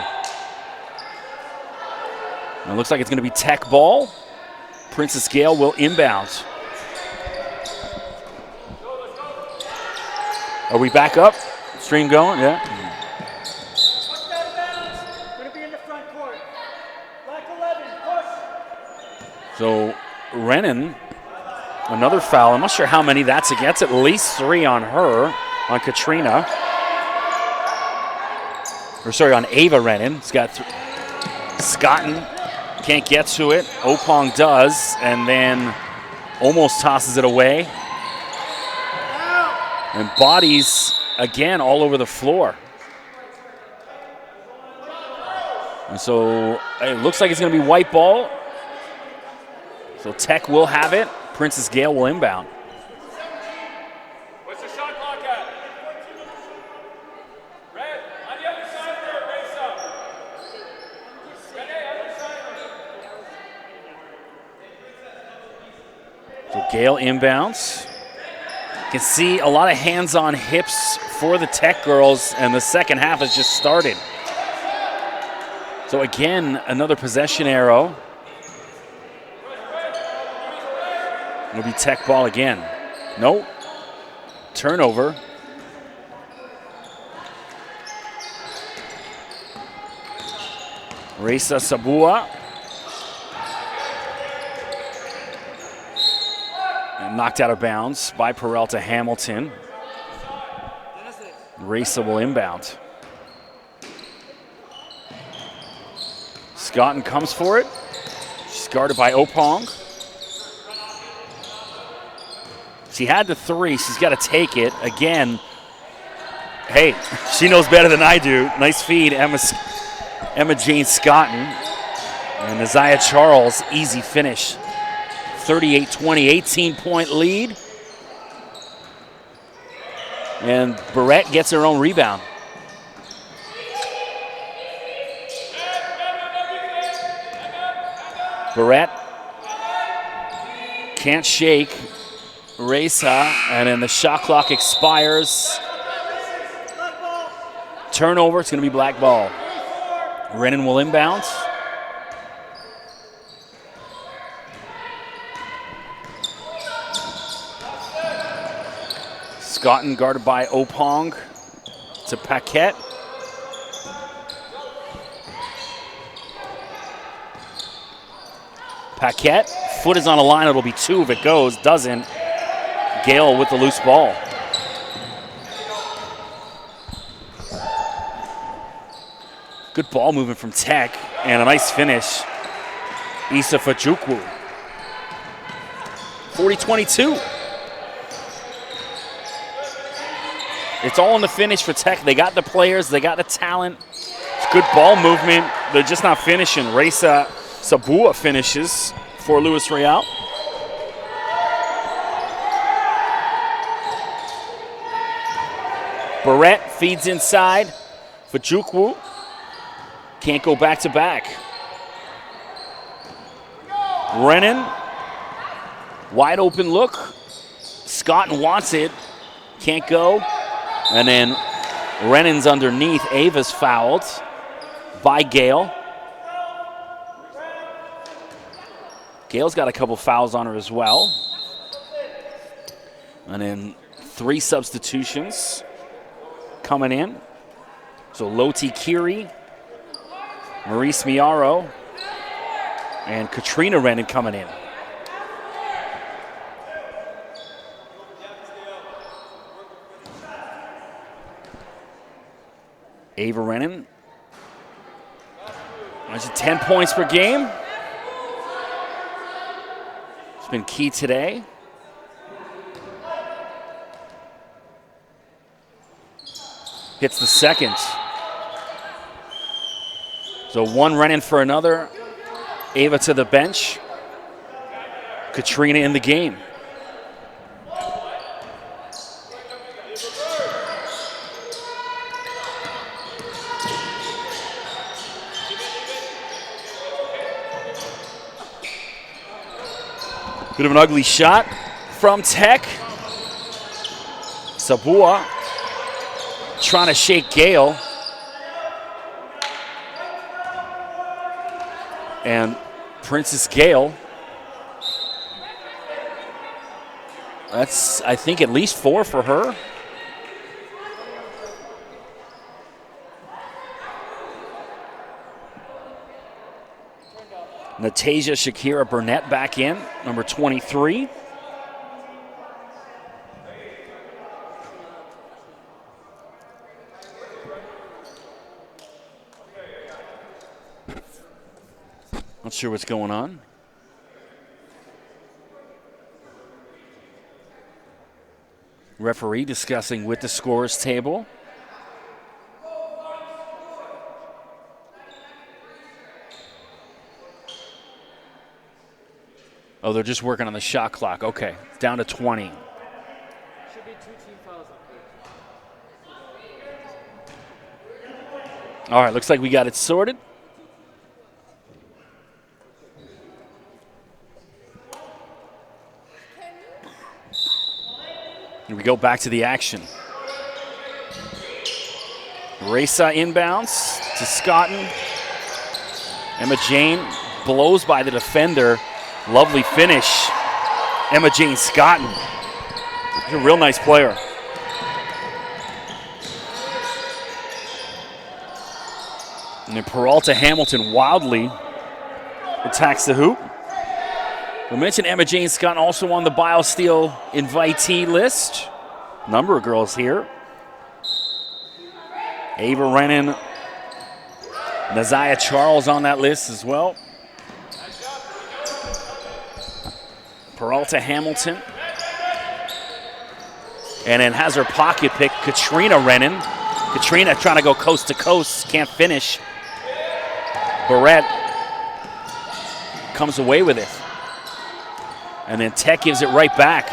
And it looks like it's going to be Tech ball. Princess Gale will inbound. Are we back up? Stream going? Yeah. Going to be in the front court. Black 11, push. So Renan, another foul. I'm not sure how many that's against. At least 3 on her, on Katrina. Or sorry, on Ava Renan. It's got Scotton can't get to it. Opong does, and then almost tosses it away. And bodies, again, all over the floor. And so it looks like it's going to be white ball. So Tech will have it. Princess Gale will inbound. What's the shot clock at? Red, on the other side there, race up. Red, other side. So Gale inbounds. You can see a lot of hands on hips for the Tech girls, and the second half has just started. So again, another possession arrow. It'll be Tech ball again. No. Turnover. Reza Sabua. And knocked out of bounds by Peralta Hamilton. Reza will inbound. Scotton comes for it. She's guarded by Opong. She had the 3. She's got to take it. Again, hey, she knows better than I do. Nice feed, Emma Jane Scotton. And Naziah Charles, easy finish. 38-20, 18-point lead. And Barrett gets her own rebound. Barrett can't shake Reza, and then the shot clock expires. Turnover, it's going to be black ball. Renan will inbound. Scotton guarded by Opong to Paquette. Paquette, foot is on a line, it'll be 2 if it goes, doesn't. Gale with the loose ball. Good ball movement from Tech, and a nice finish. Issa Fajukwu. 40-22. It's all in the finish for Tech. They got the players, they got the talent. It's good ball movement. They're just not finishing. Reza Sabua finishes for Louis Riel. Barrett feeds inside. Fajukwu. Can't go back to back. Rennan, wide open look. Scotton wants it, can't go. And then Rennan's underneath. Ava's fouled by Gale. Gale's got a couple fouls on her as well. And then 3 substitutions coming in. So Loti Kiri, Maurice Miaro, and Katrina Rennan coming in. Ava Rennan. That's 10 points per game. It's been key today. Hits the second. So 1 Rennan for another. Ava to the bench. Katrina in the game. Bit of an ugly shot from Tech. Sabua trying to shake Gale. And Princess Gale. That's, I think, at least 4 for her. Natasia Shakira Burnett back in, number 23. Not sure what's going on. Referee discussing with the scorers table. Oh, they're just working on the shot clock. Okay, down to 20. Should be 2 team fouls. All right, looks like we got it sorted. Here we go back to the action. Reza inbounds to Scotton. Emma Jane blows by the defender. Lovely finish. Emma Jane Scotton. She's a real nice player. And then Peralta Hamilton wildly attacks the hoop. We mentioned Emma Jane Scott also on the BioSteel invitee list. Number of girls here. Ava Rennan, Naziah Charles on that list as well. Peralta Hamilton. And then has her pocket pick, Katrina Rennan. Katrina trying to go coast to coast, can't finish. Barrett comes away with it. And then Tech gives it right back.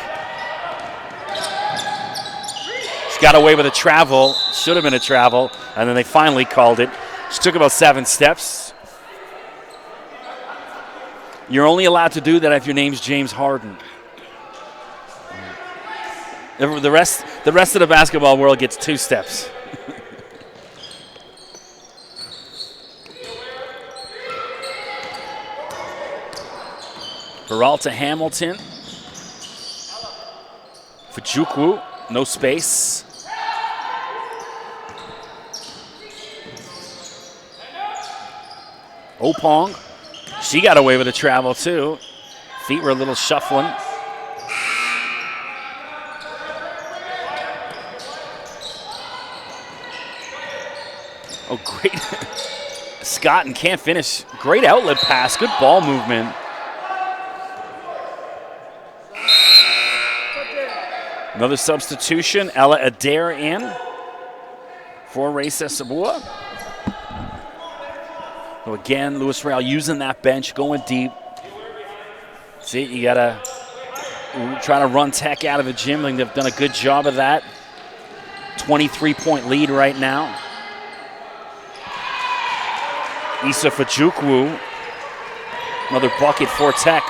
She got away with a travel. Should have been a travel. And then they finally called it. She took about 7 steps. You're only allowed to do that if your name's James Harden. The rest of the basketball world gets 2 steps. Peralta Hamilton. Fujukwu, no space. Opong, she got away with a travel too. Feet were a little shuffling. Oh, great. Scotton can't finish. Great outlet pass, good ball movement. Another substitution, Ella Adair in for Reza Sabua. So again, Louis Riel using that bench, going deep. See, you gotta try to run Tech out of the gym. I think they've done a good job of that. 23-point lead right now. Issa Fajukwu, another bucket for Tech.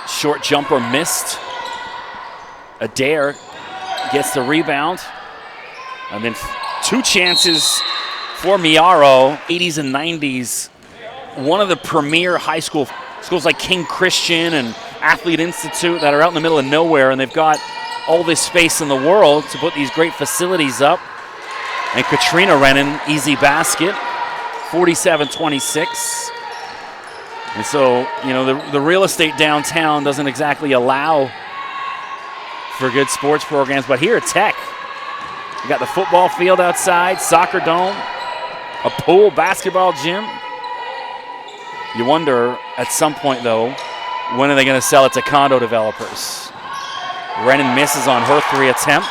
Short jumper missed. Adair gets the rebound. And then two chances for Miaro, 80s and 90s. One of the premier high school schools like King Christian and Athlete Institute that are out in the middle of nowhere, and they've got all this space in the world to put these great facilities up. And Katrina Rennan, easy basket, 47-26. And so, you know, the real estate downtown doesn't exactly allow for good sports programs, but here at Tech, you got the football field outside, soccer dome, a pool, basketball gym. You wonder, at some point, though, when are they going to sell it to condo developers? Rennan misses on her 3 attempt.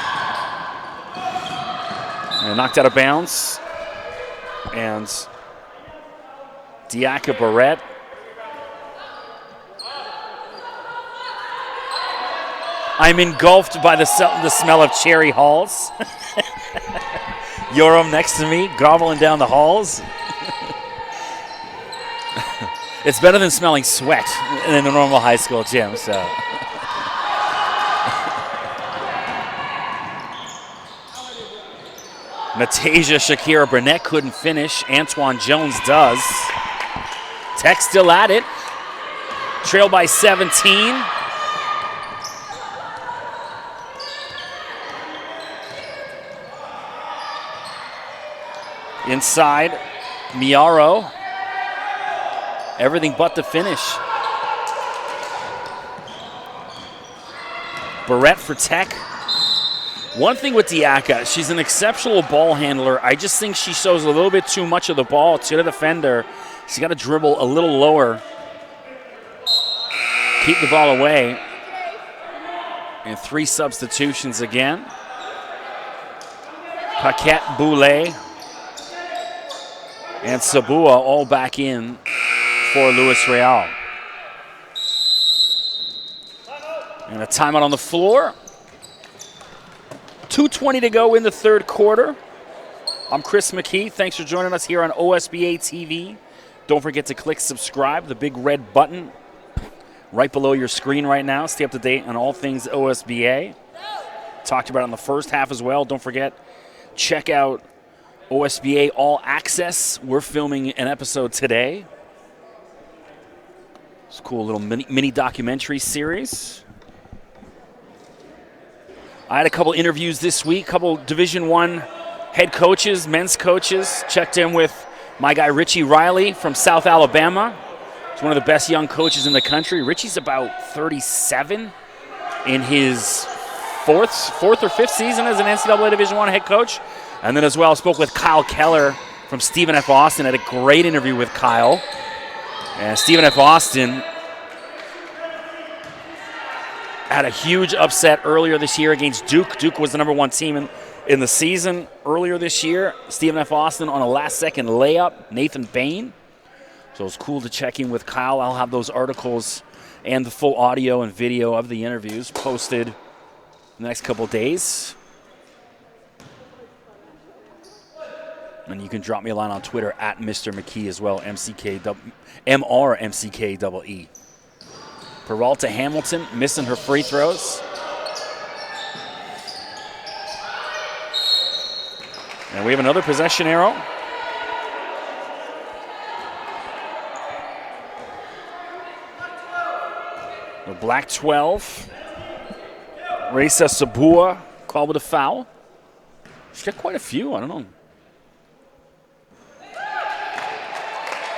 And knocked out of bounds. And Diaka Barrett. I'm engulfed by the smell of cherry halls. Yoram next to me, groveling down the halls. It's better than smelling sweat in a normal high school gym, so. Natasia Shakira Burnett couldn't finish. Antoine Jones does. Tech still at it. Trail by 17. Inside, Miaro. Everything but the finish. Barrett for Tech. One thing with Diaka, she's an exceptional ball handler. I just think she shows a little bit too much of the ball to the defender. She's got to dribble a little lower. Keep the ball away. And 3 substitutions again. Paquette, Boulay, and Sabua all back in for Luis Riel. And a timeout on the floor. 2:20 to go in the third quarter. I'm Chris McKee. Thanks for joining us here on OSBA TV. Don't forget to click subscribe, the big red button right below your screen right now. Stay up to date on all things OSBA. Talked about it in the first half as well. Don't forget, check out OSBA All Access. We're filming an episode today. It's a cool little mini documentary series. I had a couple interviews this week, couple Division I head coaches, men's coaches. Checked in with my guy Richie Riley from South Alabama. He's one of the best young coaches in the country. Richie's about 37 in his fourth or fifth season as an NCAA Division I head coach. And then as well, I spoke with Kyle Keller from Stephen F. Austin. Had a great interview with Kyle. And Stephen F. Austin had a huge upset earlier this year against Duke. Duke was the #1 team in the season earlier this year. Stephen F. Austin on a last-second layup. Nathan Bain. So it was cool to check in with Kyle. I'll have those articles and the full audio and video of the interviews posted in the next couple days. And you can drop me a line on Twitter at Mr. McKee as well, MRMCKEE. Peralta Hamilton missing her free throws. And we have another possession arrow. The black 12. Reza Sabua called with a foul. She's got quite a few, I don't know.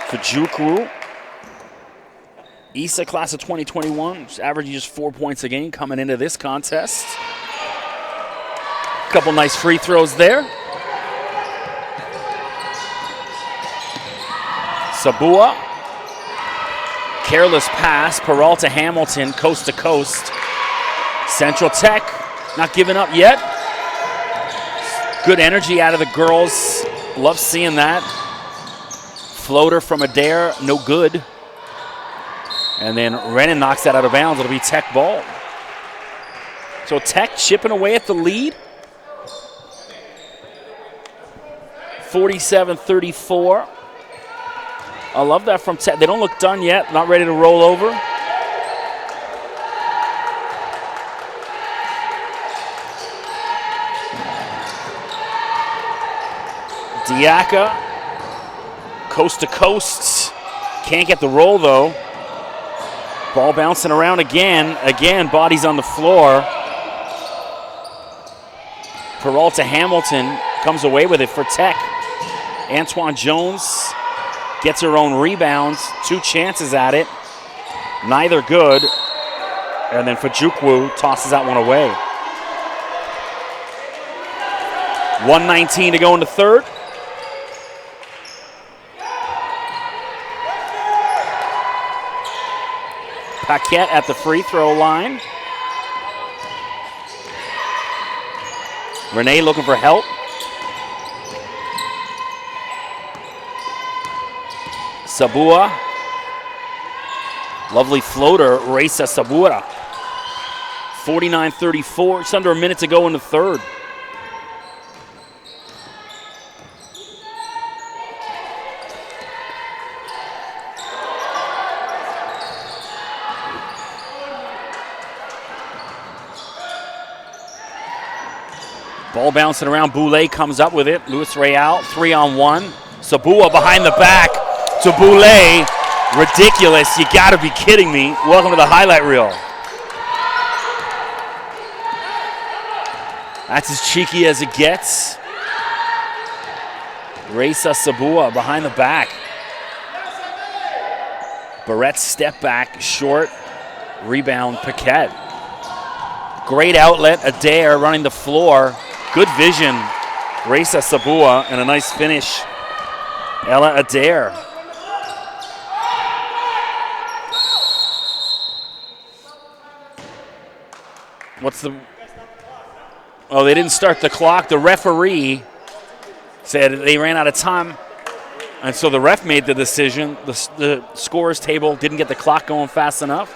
Fajukwu. Issa, class of 2021, averaging just 4 points a game coming into this contest. Couple nice free throws there. Sabua. Careless pass. Peralta Hamilton, coast to coast. Central Tech, not giving up yet. Good energy out of the girls. Love seeing that. Floater from Adair, no good. And then Rennan knocks that out of bounds. It'll be Tech ball. So Tech chipping away at the lead. 47-34. I love that from Tech. They don't look done yet. Not ready to roll over. Diaka, coast to coast. Can't get the roll, though. Ball bouncing around again. Again, bodies on the floor. Peralta Hamilton comes away with it for Tech. Antoine Jones gets her own rebounds. 2 chances at it. Neither good. And then Fujukwu tosses that one away. 1:19 to go in the third. Paquette at the free throw line. Renee looking for help. Sabua. Lovely floater, Reisa Sabura. 49-34, just under a minute to go in the third. Ball bouncing around, Boulay comes up with it. Luis Riel, 3-on-1. Sabua behind the back to Boulay. Ridiculous, you gotta be kidding me. Welcome to the highlight reel. That's as cheeky as it gets. Reisa Sabua behind the back. Barrett step back, short. Rebound, Paquette. Great outlet, Adair running the floor. Good vision, Reisa Sabua, and a nice finish, Ella Adair. What's the... Oh, they didn't start the clock. The referee said they ran out of time, and so the ref made the decision. The scores table didn't get the clock going fast enough.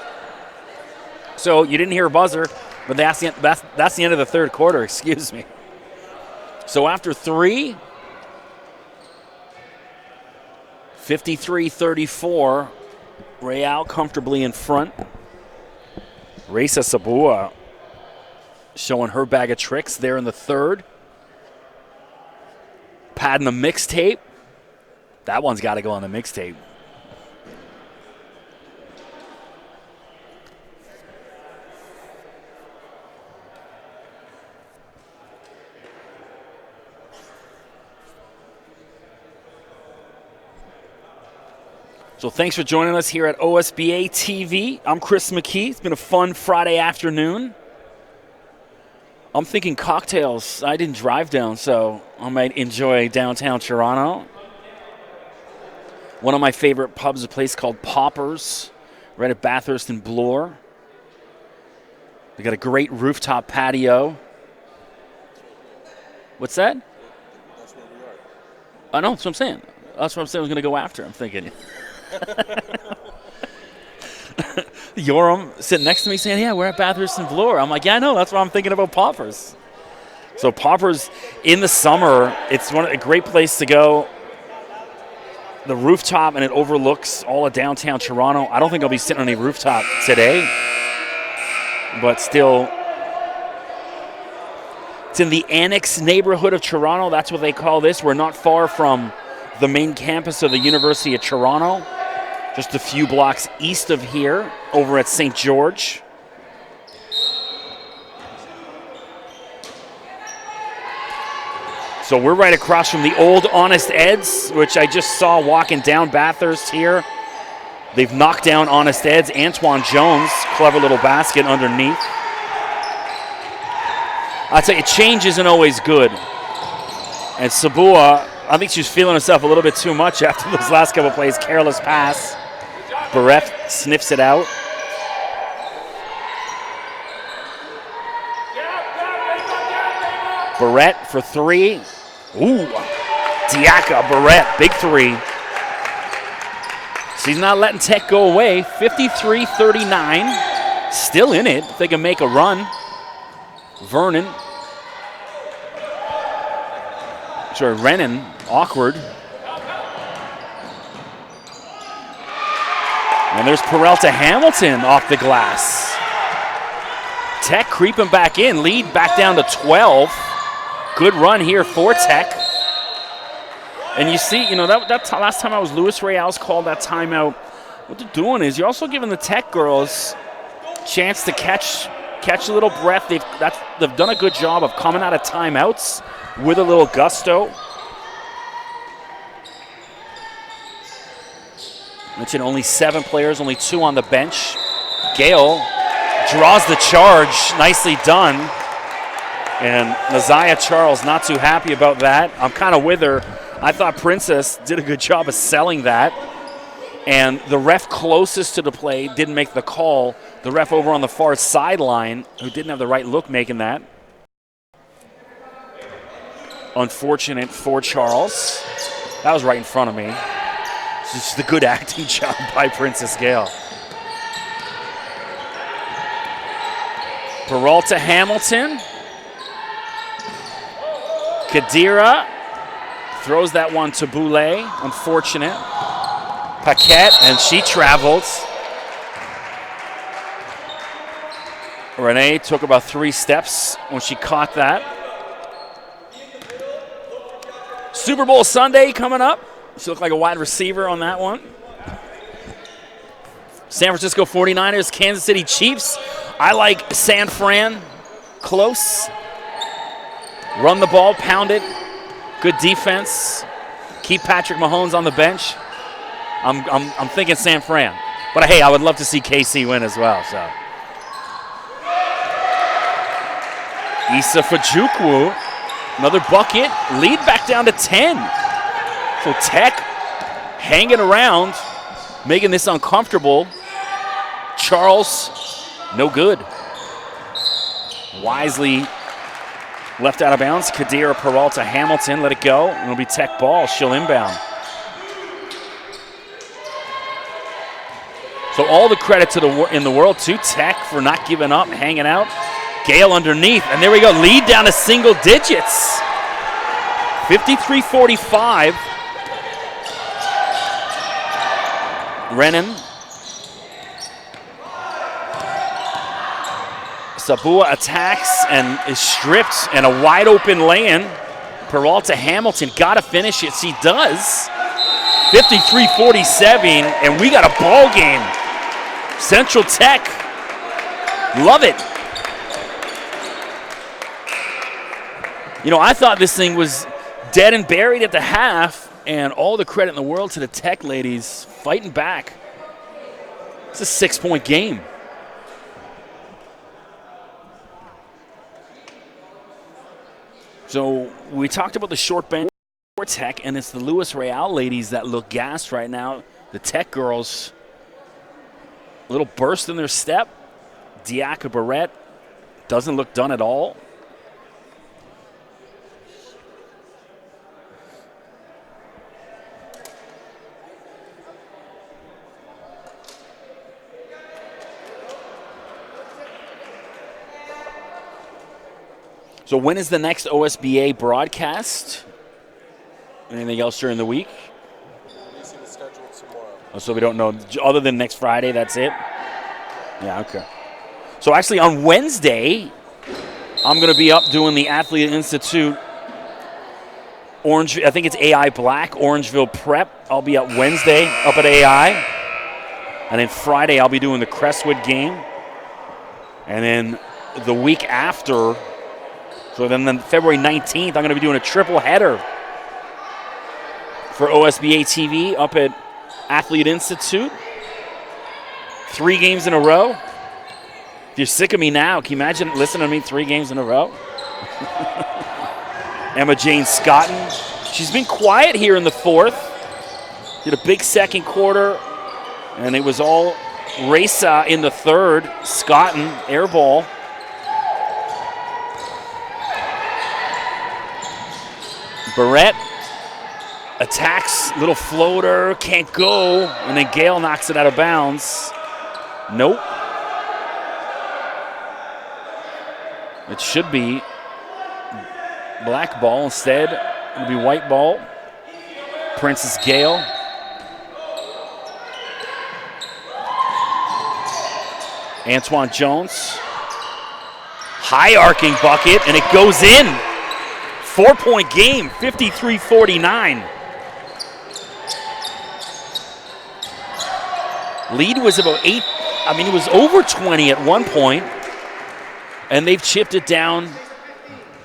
So you didn't hear a buzzer, but that's the end of the third quarter, excuse me. So after 3, 53-34, Riel comfortably in front. Reisa Sabua showing her bag of tricks there in the third. Padding the mixtape. That one's got to go on the mixtape. So thanks for joining us here at OSBA TV. I'm Chris McKee. It's been a fun Friday afternoon. I'm thinking cocktails. I didn't drive down, so I might enjoy downtown Toronto. One of my favorite pubs is a place called Poppers, right at Bathurst and Bloor. They got a great rooftop patio. What's that? That's where we are. I know, that's what I'm saying. That's what I'm saying I was going to go after. I'm thinking. Yoram sitting next to me saying, yeah, we're at Bathurst and Bloor. I'm like, yeah, I know. That's what I'm thinking about Poppers. So Poppers in the summer, it's a great place to go. The rooftop, and it overlooks all of downtown Toronto. I don't think I'll be sitting on a rooftop today, but still, it's in the Annex neighborhood of Toronto. That's what they call this. We're not far from the main campus of the University of Toronto. Just a few blocks east of here, over at St. George. So we're right across from the old Honest Eds, which I just saw walking down Bathurst here. They've knocked down Honest Eds. Antoine Jones, clever little basket underneath. I'd say change isn't always good. And Sabua, I think she's feeling herself a little bit too much after those last couple plays. Careless pass. Barrett sniffs it out. Barrett for 3. Ooh. Diaka, Barrett, big 3. She's not letting Tech go away. 53-39. Still in it if they can make a run. Vernon. Sorry, Renan, awkward. And there's Peralta Hamilton off the glass. Tech creeping back in, lead back down to 12. Good run here for Tech. And you see, that last time I was Luis Real's called that timeout. What they're doing is you're also giving the Tech girls a chance to catch a little breath. They've done a good job of coming out of timeouts with a little gusto. Mentioned only 7 players, only 2 on the bench. Gale draws the charge, nicely done. And Naziah Charles not too happy about that. I'm kind of with her. I thought Princess did a good job of selling that. And the ref closest to the play didn't make the call. The ref over on the far sideline, who didn't have the right look, making that. Unfortunate for Charles. That was right in front of me. It's just a good acting job by Princess Gale. Peralta Hamilton. Kadira throws that one to Boulay. Unfortunate. Paquette, and she travels. Renee took about 3 steps when she caught that. Super Bowl Sunday coming up. She looked like a wide receiver on that one. San Francisco 49ers, Kansas City Chiefs. I like San Fran close. Run the ball, pound it. Good defense. Keep Patrick Mahomes on the bench. I'm thinking San Fran. But hey, I would love to see KC win as well. So Issa Fajukwu, another bucket. Lead back down to 10. So Tech hanging around, making this uncomfortable. Charles, no good. Wisely left out of bounds. Kadira Peralta Hamilton, let it go. It'll be Tech ball. She'll inbound. So all the credit in the world to Tech for not giving up, hanging out. Gale underneath, and there we go. Lead down to single digits. 53-45. Renan. Sabua attacks and is stripped, and a wide open lay-in. Peralta Hamilton got to finish it. She does. 53-47, and we got a ball game. Central Tech. Love it. I thought this thing was dead and buried at the half, and all the credit in the world to the Tech ladies fighting back. It's a 6-point game. So we talked about the short bench for Tech, and it's the Luis Real ladies that look gassed right now. The Tech girls, a little burst in their step. Diaka Barrett doesn't look done at all. So when is the next OSBA broadcast? Anything else during the week? Releasing the schedule tomorrow. Oh, so we don't know. Other than next Friday, that's it? Yeah, okay. So actually on Wednesday, I'm going to be up doing the Athlete Institute Orange. I think it's AI Black, Orangeville Prep. I'll be up Wednesday up at AI. And then Friday, I'll be doing the Crestwood game. And then the week after, so then February 19th, I'm going to be doing a triple header for OSBA TV up at Athlete Institute. 3 games in a row. If you're sick of me now, can you imagine listening to me 3 games in a row? Emma Jane Scotton. She's been quiet here in the 4th. Did a big second quarter, and it was all Reza in the 3rd. Scotton, air ball. Barrett attacks, little floater, can't go, and then Gale knocks it out of bounds. Nope. It should be black ball instead. It'll be white ball. Princess Gale. Antoine Jones. High arcing bucket, and it goes in. 4-point game, 53-49. Lead was about 8. I mean, it was over 20 at one point, and they've chipped it down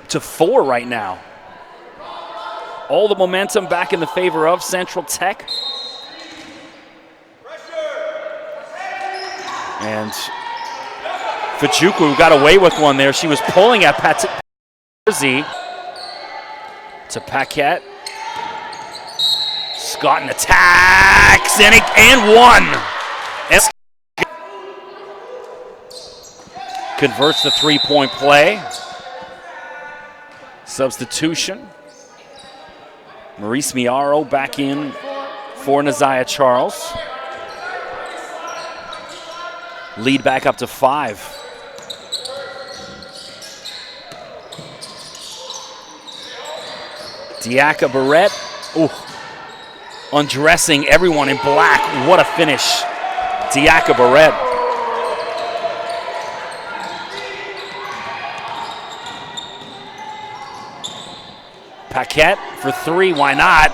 to 4 right now. All the momentum back in the favor of Central Tech. And Fajuku got away with one there. She was pulling at Perzi to Paquette. Scotton attacks and one. Converts the 3-point play. Substitution. Maurice Miaro back in for Naziah Charles. Lead back up to 5. Diaka Barrett, undressing everyone in black. What a finish. Diaka Barrett. Paquette for 3, why not?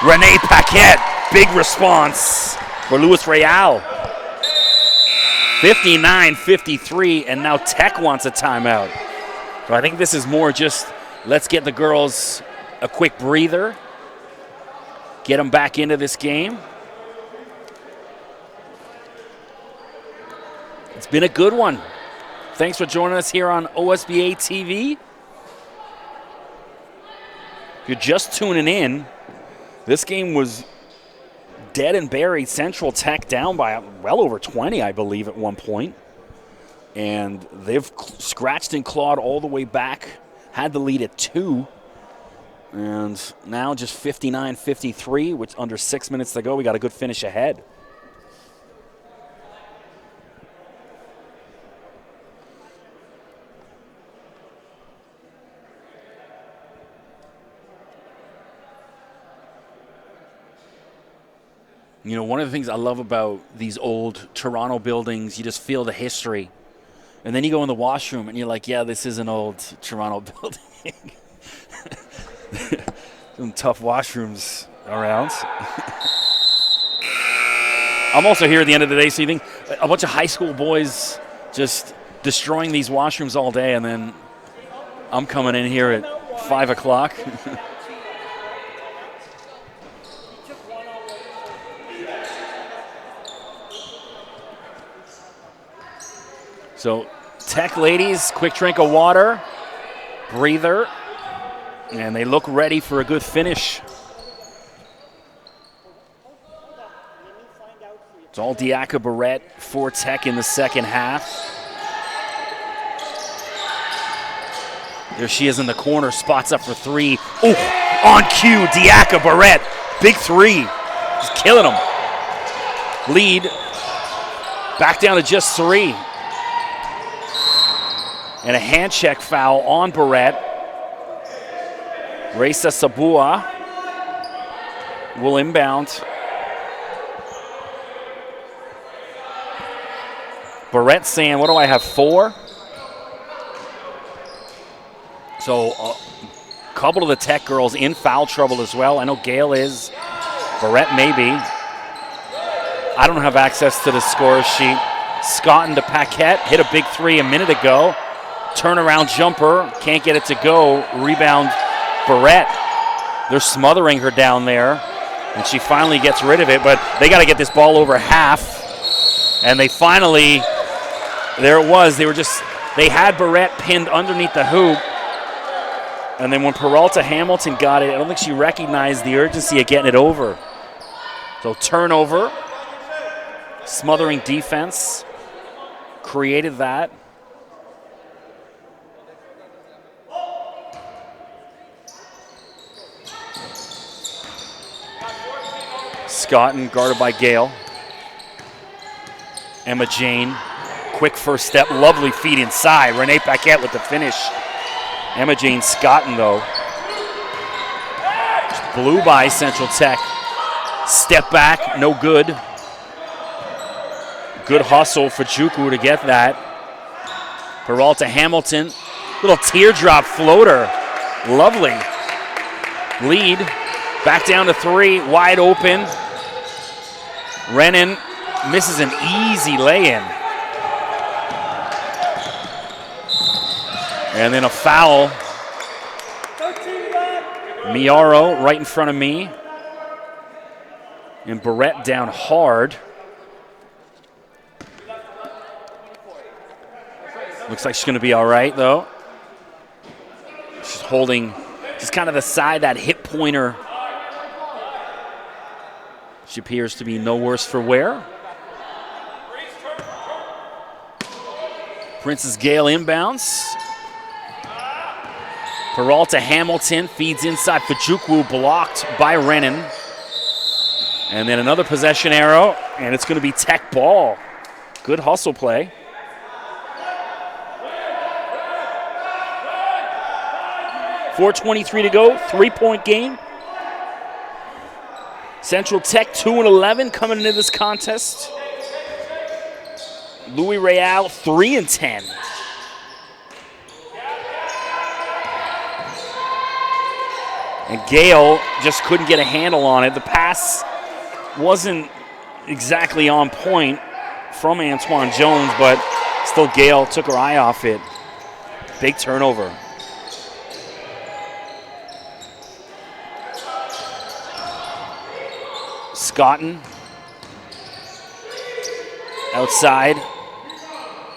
Renee Paquette, big response for Louis Riel. 59-53, and now Tech wants a timeout. So I think this is more just, let's get the girls a quick breather, get them back into this game. It's been a good one. Thanks for joining us here on OSBA TV. If you're just tuning in, this game was dead and buried. Central Tech down by well over 20, I believe, at one point. And they've scratched and clawed all the way back, had the lead at 2. And now just 59-53, which under 6 minutes to go, we got a good finish ahead. You know, one of the things I love about these old Toronto buildings, you just feel the history. And then you go in the washroom and you're like, yeah, this is an old Toronto building. Some tough washrooms around. I'm also here at the end of the day, so you think a bunch of high school boys just destroying these washrooms all day, and then I'm coming in here at 5 o'clock. So, Tech ladies, quick drink of water, breather, and they look ready for a good finish. It's all Diaka Barrett for Tech in the second half. There she is in the corner, spots up for 3. Oh, on cue, Diaka Barrett, big 3. Just killing them. Lead back down to just 3. And a hand check foul on Barrett. Raisa Sabua will inbound. Barrett saying, what do I have, 4? So a couple of the Tech girls in foul trouble as well. I know Gail is. Barrett maybe. I don't have access to the score sheet. Scotton to Paquette. Hit a big 3 a minute ago. Turnaround jumper, can't get it to go. Rebound, Barrett. They're smothering her down there, and she finally gets rid of it, but they got to get this ball over half. And they finally, there it was. They had Barrett pinned underneath the hoop. And then when Peralta Hamilton got it, I don't think she recognized the urgency of getting it over. So turnover, smothering defense, created that. Scotton guarded by Gale. Emma Jane, quick first step, lovely feet inside. Renee Paquette with the finish. Emma Jane Scotton, though. Blew by Central Tech. Step back, no good. Good hustle for Jukwu to get that. Peralta Hamilton, little teardrop floater. Lovely. Lead, back down to 3, wide open. Renan misses an easy lay-in. And then a foul. 13 left. Miaro right in front of me. And Barrett down hard. Looks like she's going to be all right, though. She's holding just kind of the side, that hip pointer. She appears to be no worse for wear. Princess Gale inbounds. Peralta Hamilton feeds inside for Jukwu, blocked by Renan. And then another possession arrow, and it's going to be Tech ball. Good hustle play. .423 to go, 3-point game. Central Tech 2-11 coming into this contest. Louis Riel 3-10. And Gale just couldn't get a handle on it. The pass wasn't exactly on point from Antoine Jones, but still Gale took her eye off it. Big turnover. Scotton outside.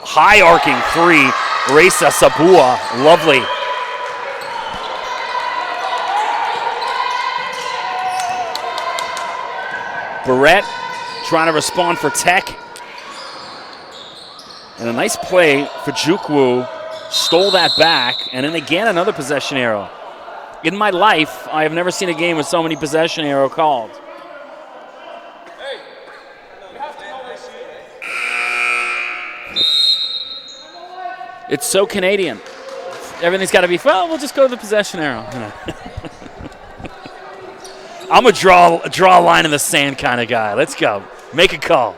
High arcing 3. Reza Sabua, lovely. Barrett trying to respond for Tech. And a nice play for Jukwu. Stole that back. And then again, another possession arrow. In my life, I have never seen a game with so many possession arrow called. It's so Canadian. Everything's got to be, well, we'll just go to the possession arrow. I'm a draw a line in the sand kind of guy. Let's go. Make a call.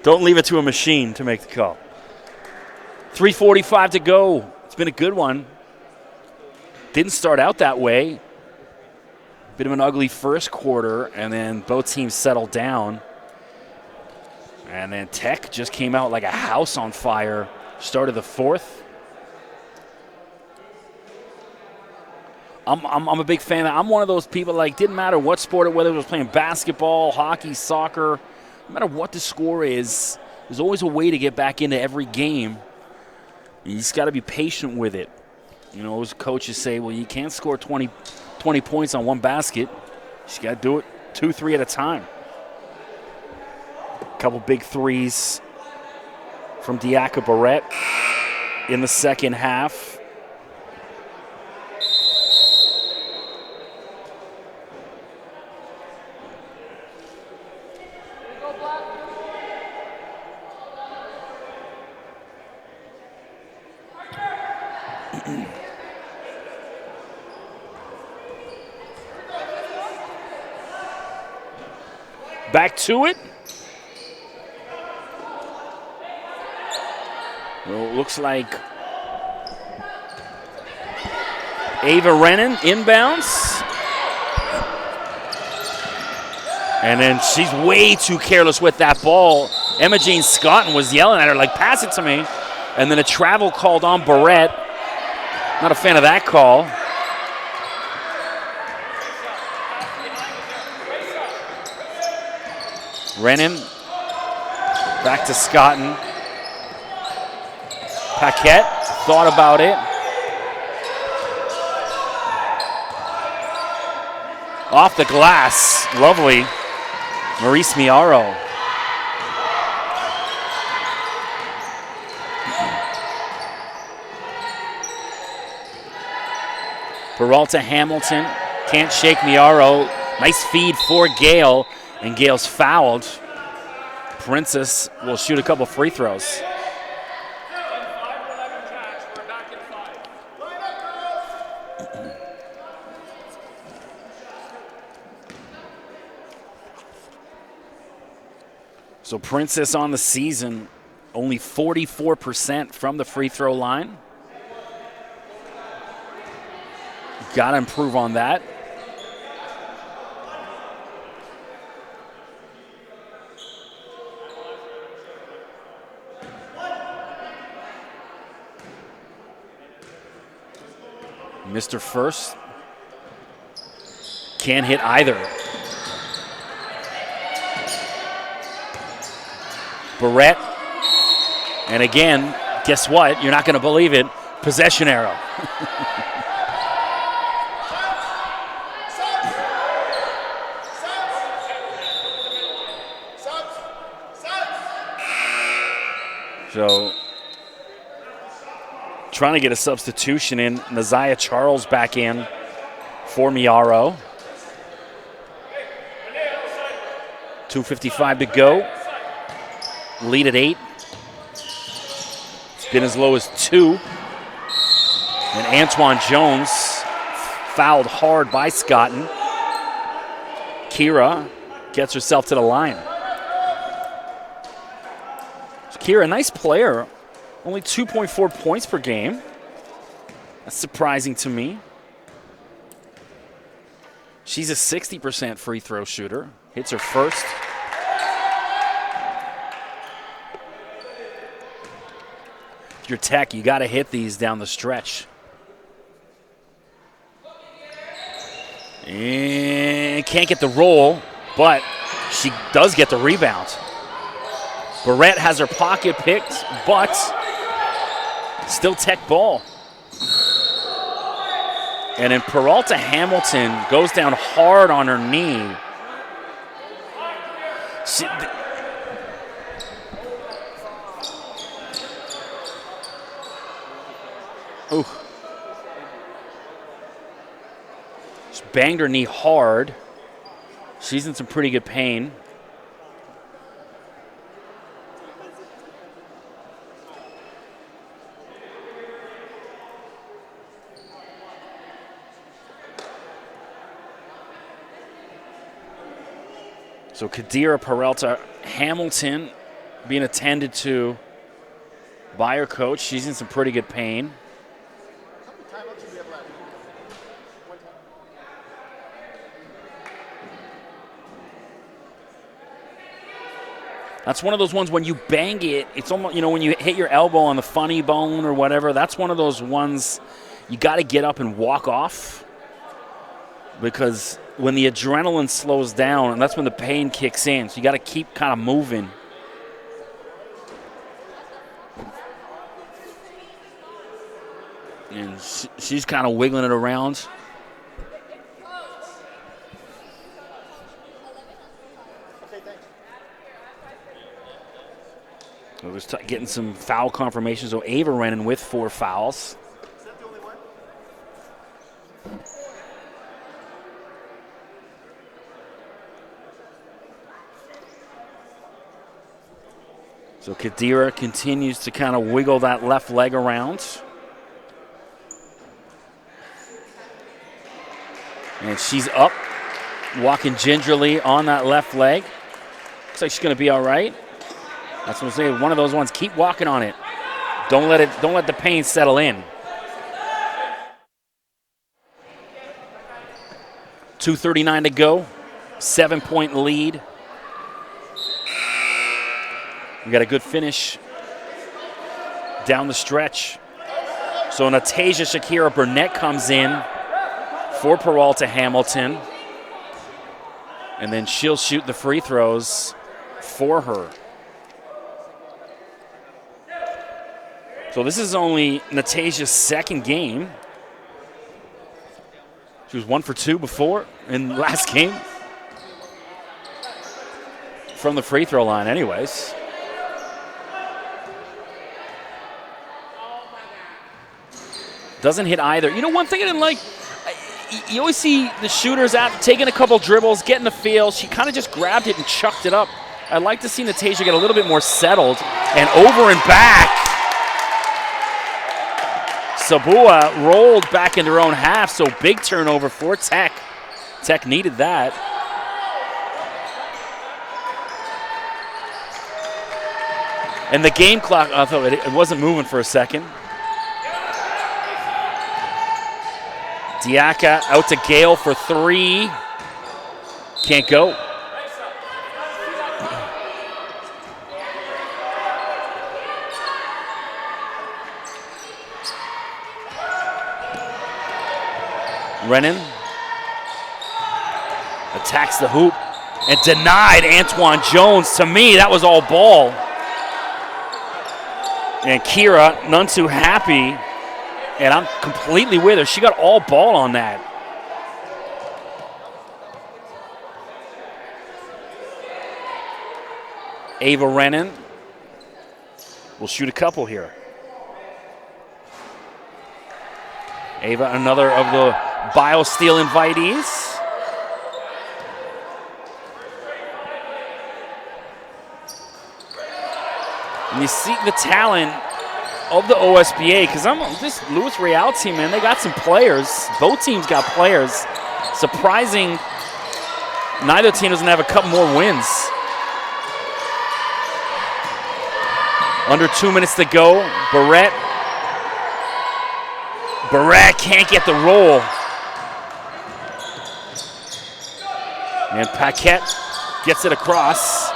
Don't leave it to a machine to make the call. 3:45 to go. It's been a good one. Didn't start out that way. Bit of an ugly first quarter, and then both teams settled down. And then Tech just came out like a house on fire. Started the fourth. I'm a big fan. I'm one of those people, like, didn't matter what sport, whether it was playing basketball, hockey, soccer, no matter what the score is, there's always a way to get back into every game. You just got to be patient with it. You know, as coaches say, well, you can't score 20 points on one basket. You just got to do it 2-3 at a time. A couple big threes from Diaka Barrett in the second half. Back to it. Well, looks like Ava Renan inbounds. And then she's way too careless with that ball. Emma Jane Scotton was yelling at her, like, pass it to me. And then a travel called on Barrett. Not a fan of that call. Renan back to Scotton. Paquette thought about it. Off the glass, lovely. Maurice Miaro. Peralta Hamilton can't shake Miaro. Nice feed for Gale, and Gale's fouled. Princess will shoot a couple free throws. So Princess on the season, only 44% from the free throw line. Got to improve on that. Mr. First can't hit either. Barrett, and again, guess what? You're not going to believe it. Possession arrow. So, trying to get a substitution in. Naziah Charles back in for Miaro. 2:55 to go. Lead at 8. It's been as low as 2. And Antoine Jones fouled hard by Scotton. Kira gets herself to the line. So Kira, a nice player. Only 2.4 points per game. That's surprising to me. She's a 60% free throw shooter. Hits her first. If you're Tech, you got to hit these down the stretch. And can't get the roll, but she does get the rebound. Barrett has her pocket picked, but still Tech ball. And then Peralta Hamilton goes down hard on her knee. Ooh. She banged her knee hard. She's in some pretty good pain. So Kadira Peralta Hamilton being attended to by her coach. She's in some pretty good pain. That's one of those ones when you bang it, it's almost, you know, when you hit your elbow on the funny bone or whatever, that's one of those ones you got to get up and walk off, because when the adrenaline slows down, and that's when the pain kicks in, so you got to keep kind of moving. And she's kind of wiggling it around. We're just getting some foul confirmations. So Ava Rennan with 4 fouls. Is that the only one? So Kadira continues to kind of wiggle that left leg around. And she's up, walking gingerly on that left leg. Looks like she's going to be all right. That's what I'm saying. One of those ones. Keep walking on it. Don't let the pain settle in. 2:39 to go. 7-point lead. We got a good finish down the stretch. So Natasha Shakira Burnett comes in for Peralta Hamilton. And then she'll shoot the free throws for her. So this is only Natasha's second game. She was 1 for 2 before in the last game. From the free throw line anyways. Doesn't hit either. You know, one thing I didn't like, you always see the shooters out taking a couple dribbles, getting the feel. She kind of just grabbed it and chucked it up. I'd like to see Natasha get a little bit more settled. And over and back. Sabua rolled back into her own half, so big turnover for Tech. Tech needed that. And the game clock, I thought it wasn't moving for a second. Diaka out to Gale for 3. Can't go. Renan attacks the hoop and denied Antoine Jones. To me, that was all ball. And Kira, none too happy. And I'm completely with her. She got all ball on that. Ava Renan will shoot a couple here. Ava, another of the BioSteel invitees. And you see the talent of the OSBA, because this Louis Riel team, man, they got some players. Both teams got players. Surprising, neither team doesn't have a couple more wins. Under 2 minutes to go. Barrett can't get the roll. And Paquette gets it across.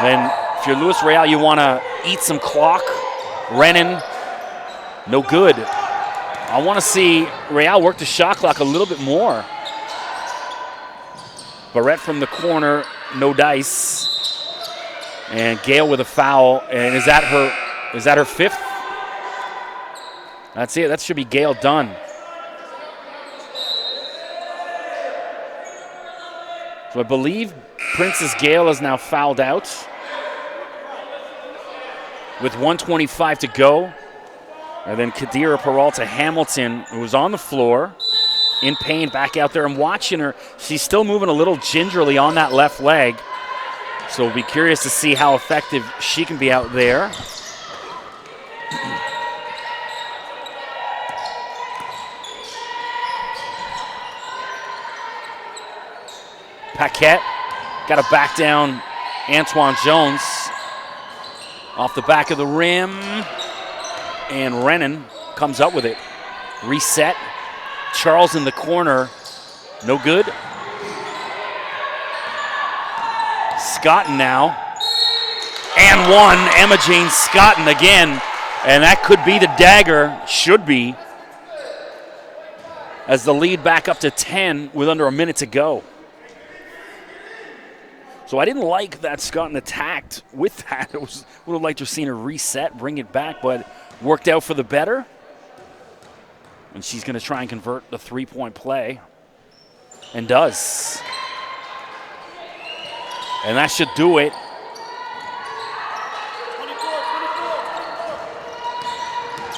Then if you're Louis Riel, you want to eat some clock. Renan, no good. I want to see Riel work the shot clock a little bit more. Barrett from the corner, no dice. And Gale with a foul. And is that her 5th? That's it. That should be Gale done. So I believe Princess Gale is now fouled out with 1:25 to go. And then Kadira Peralta Hamilton, who was on the floor in pain, back out there. I'm watching her. She's still moving a little gingerly on that left leg. So we'll be curious to see how effective she can be out there. Paquette got to back down Antoine Jones off the back of the rim. And Renan comes up with it. Reset. Charles in the corner. No good. Scotton now. And one. Emma Jane Scotton again. And that could be the dagger. Should be. As the lead back up to 10 with under a minute to go. So I didn't like that Scotton attacked with that. Would have liked to have seen her reset, bring it back, but worked out for the better. And she's going to try and convert the three-point play. And does. And that should do it.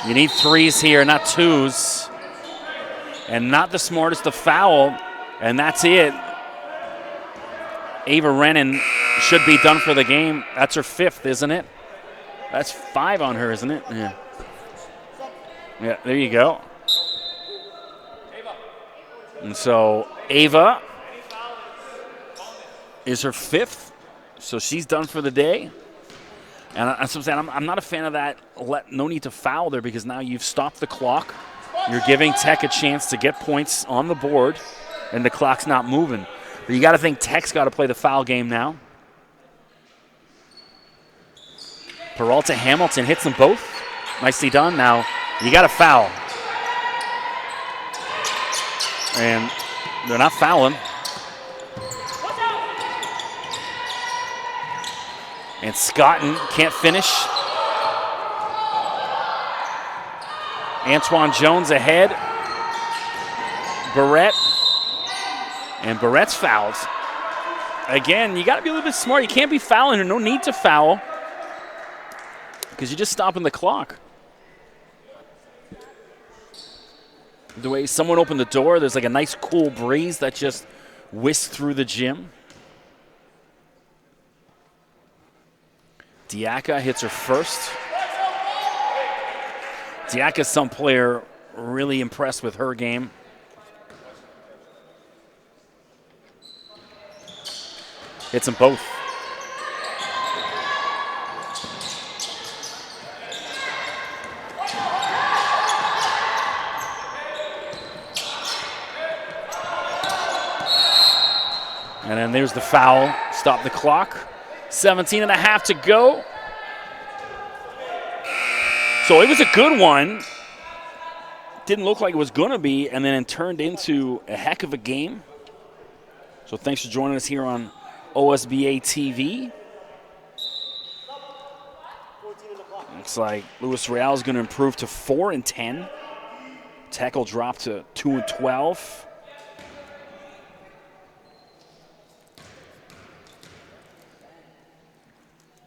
You need threes here, not twos. And not the smartest to foul. And that's it. Ava Renan should be done for the game. That's her 5th, isn't it? That's 5 on her, isn't it? Yeah. Yeah, there you go. And so Ava is her 5th, so she's done for the day. And I'm saying I'm not a fan of that. No need to foul there because now you've stopped the clock. You're giving Tech a chance to get points on the board, and the clock's not moving. But you got to think Tech's got to play the foul game now. Peralta Hamilton hits them both. Nicely done. Now you got to foul. And they're not fouling. And Scotton can't finish. Antoine Jones ahead. Barrett. And Barrett's fouled. Again, you got to be a little bit smart. You can't be fouling her. No need to foul because you're just stopping the clock. The way someone opened the door, there's like a nice cool breeze that just whisked through the gym. Diaka hits her first. Diaka's some player really impressed with her game. Hits them both. And there's the foul. Stop the clock. 17 and a half to go. So it was a good one. Didn't look like it was going to be, and then it turned into a heck of a game. So thanks for joining us here on OSBA TV. Looks like Louis Riel is going to improve to 4-10. Tech will drop to 2-12.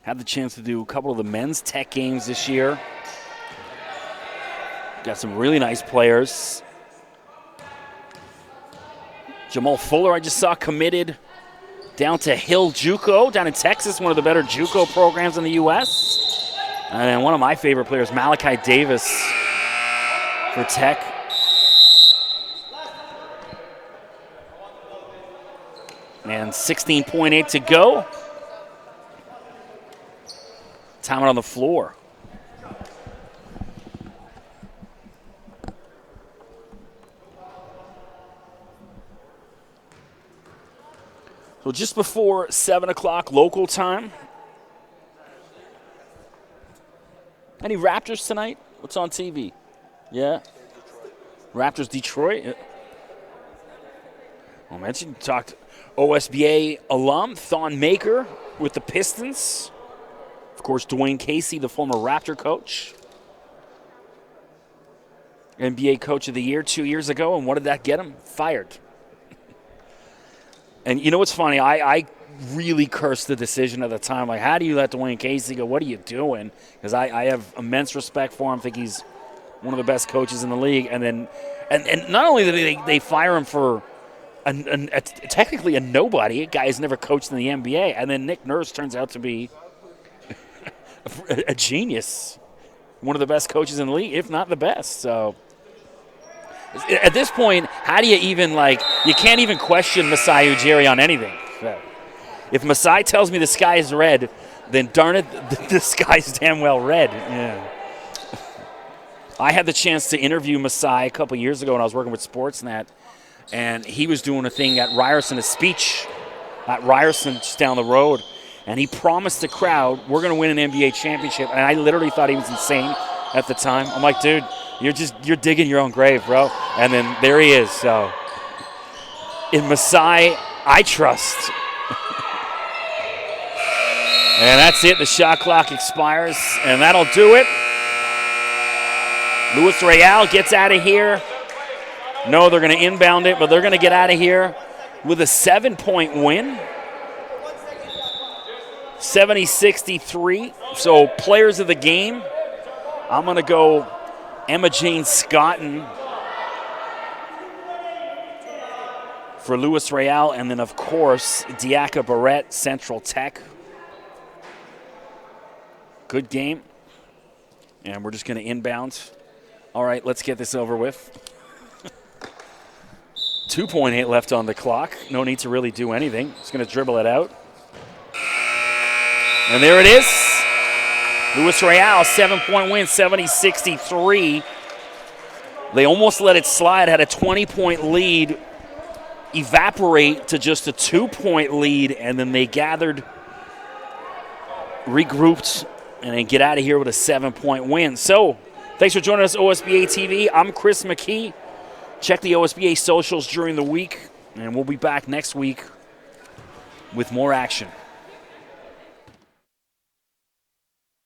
Had the chance to do a couple of the men's Tech games this year. Got some really nice players. Jamal Fuller, I just saw committed down to Hill JUCO down in Texas, one of the better JUCO programs in the U.S. And then one of my favorite players, Malachi Davis for Tech. And 16.8 to go. Time out on the floor. So just before 7 o'clock local time. Any Raptors tonight? What's on TV? Yeah? Raptors Detroit? Well, mentioned, talked OSBA alum, Thon Maker with the Pistons. Of course, Dwayne Casey, the former Raptor coach. NBA Coach of the Year 2 years ago, and what did that get him? Fired. And you know what's funny? I really cursed the decision at the time. Like, how do you let Dwayne Casey go? What are you doing? Because I have immense respect for him. I think he's one of the best coaches in the league. And then, and not only did they fire him for technically a nobody, a guy who's never coached in the NBA, and then Nick Nurse turns out to be a genius, one of the best coaches in the league, if not the best. So at this point, how do you even, like, you can't even question Masai Ujiri on anything. If Masai tells me the sky is red, then darn it, the sky's damn well red. Yeah. I had the chance to interview Masai a couple years ago when I was working with Sportsnet, and he was doing a thing at Ryerson, a speech at Ryerson just down the road, and he promised the crowd, we're going to win an NBA championship, and I literally thought he was insane at the time. I'm like, dude, you're digging your own grave, bro. And then there he is. So in Masai, I trust. And that's it. The shot clock expires, and that'll do it. Louis Riel gets out of here. No, they're going to inbound it, but they're going to get out of here with a 7-point win. 70-63. So players of the game, I'm going to go Emma Jane Scotton for Louis Riel, and then, of course, Diaka Barrett, Central Tech. Good game. And we're just going to inbound. All right, let's get this over with. 2.8 left on the clock. No need to really do anything. Just going to dribble it out. And there it is. Louis Riel, 7-point win, 70-63. They almost let it slide, had a 20-point lead, evaporate to just a 2-point lead, and then they gathered, regrouped, and then get out of here with a 7-point win. So, thanks for joining us, OSBA TV. I'm Chris McKee. Check the OSBA socials during the week, and we'll be back next week with more action.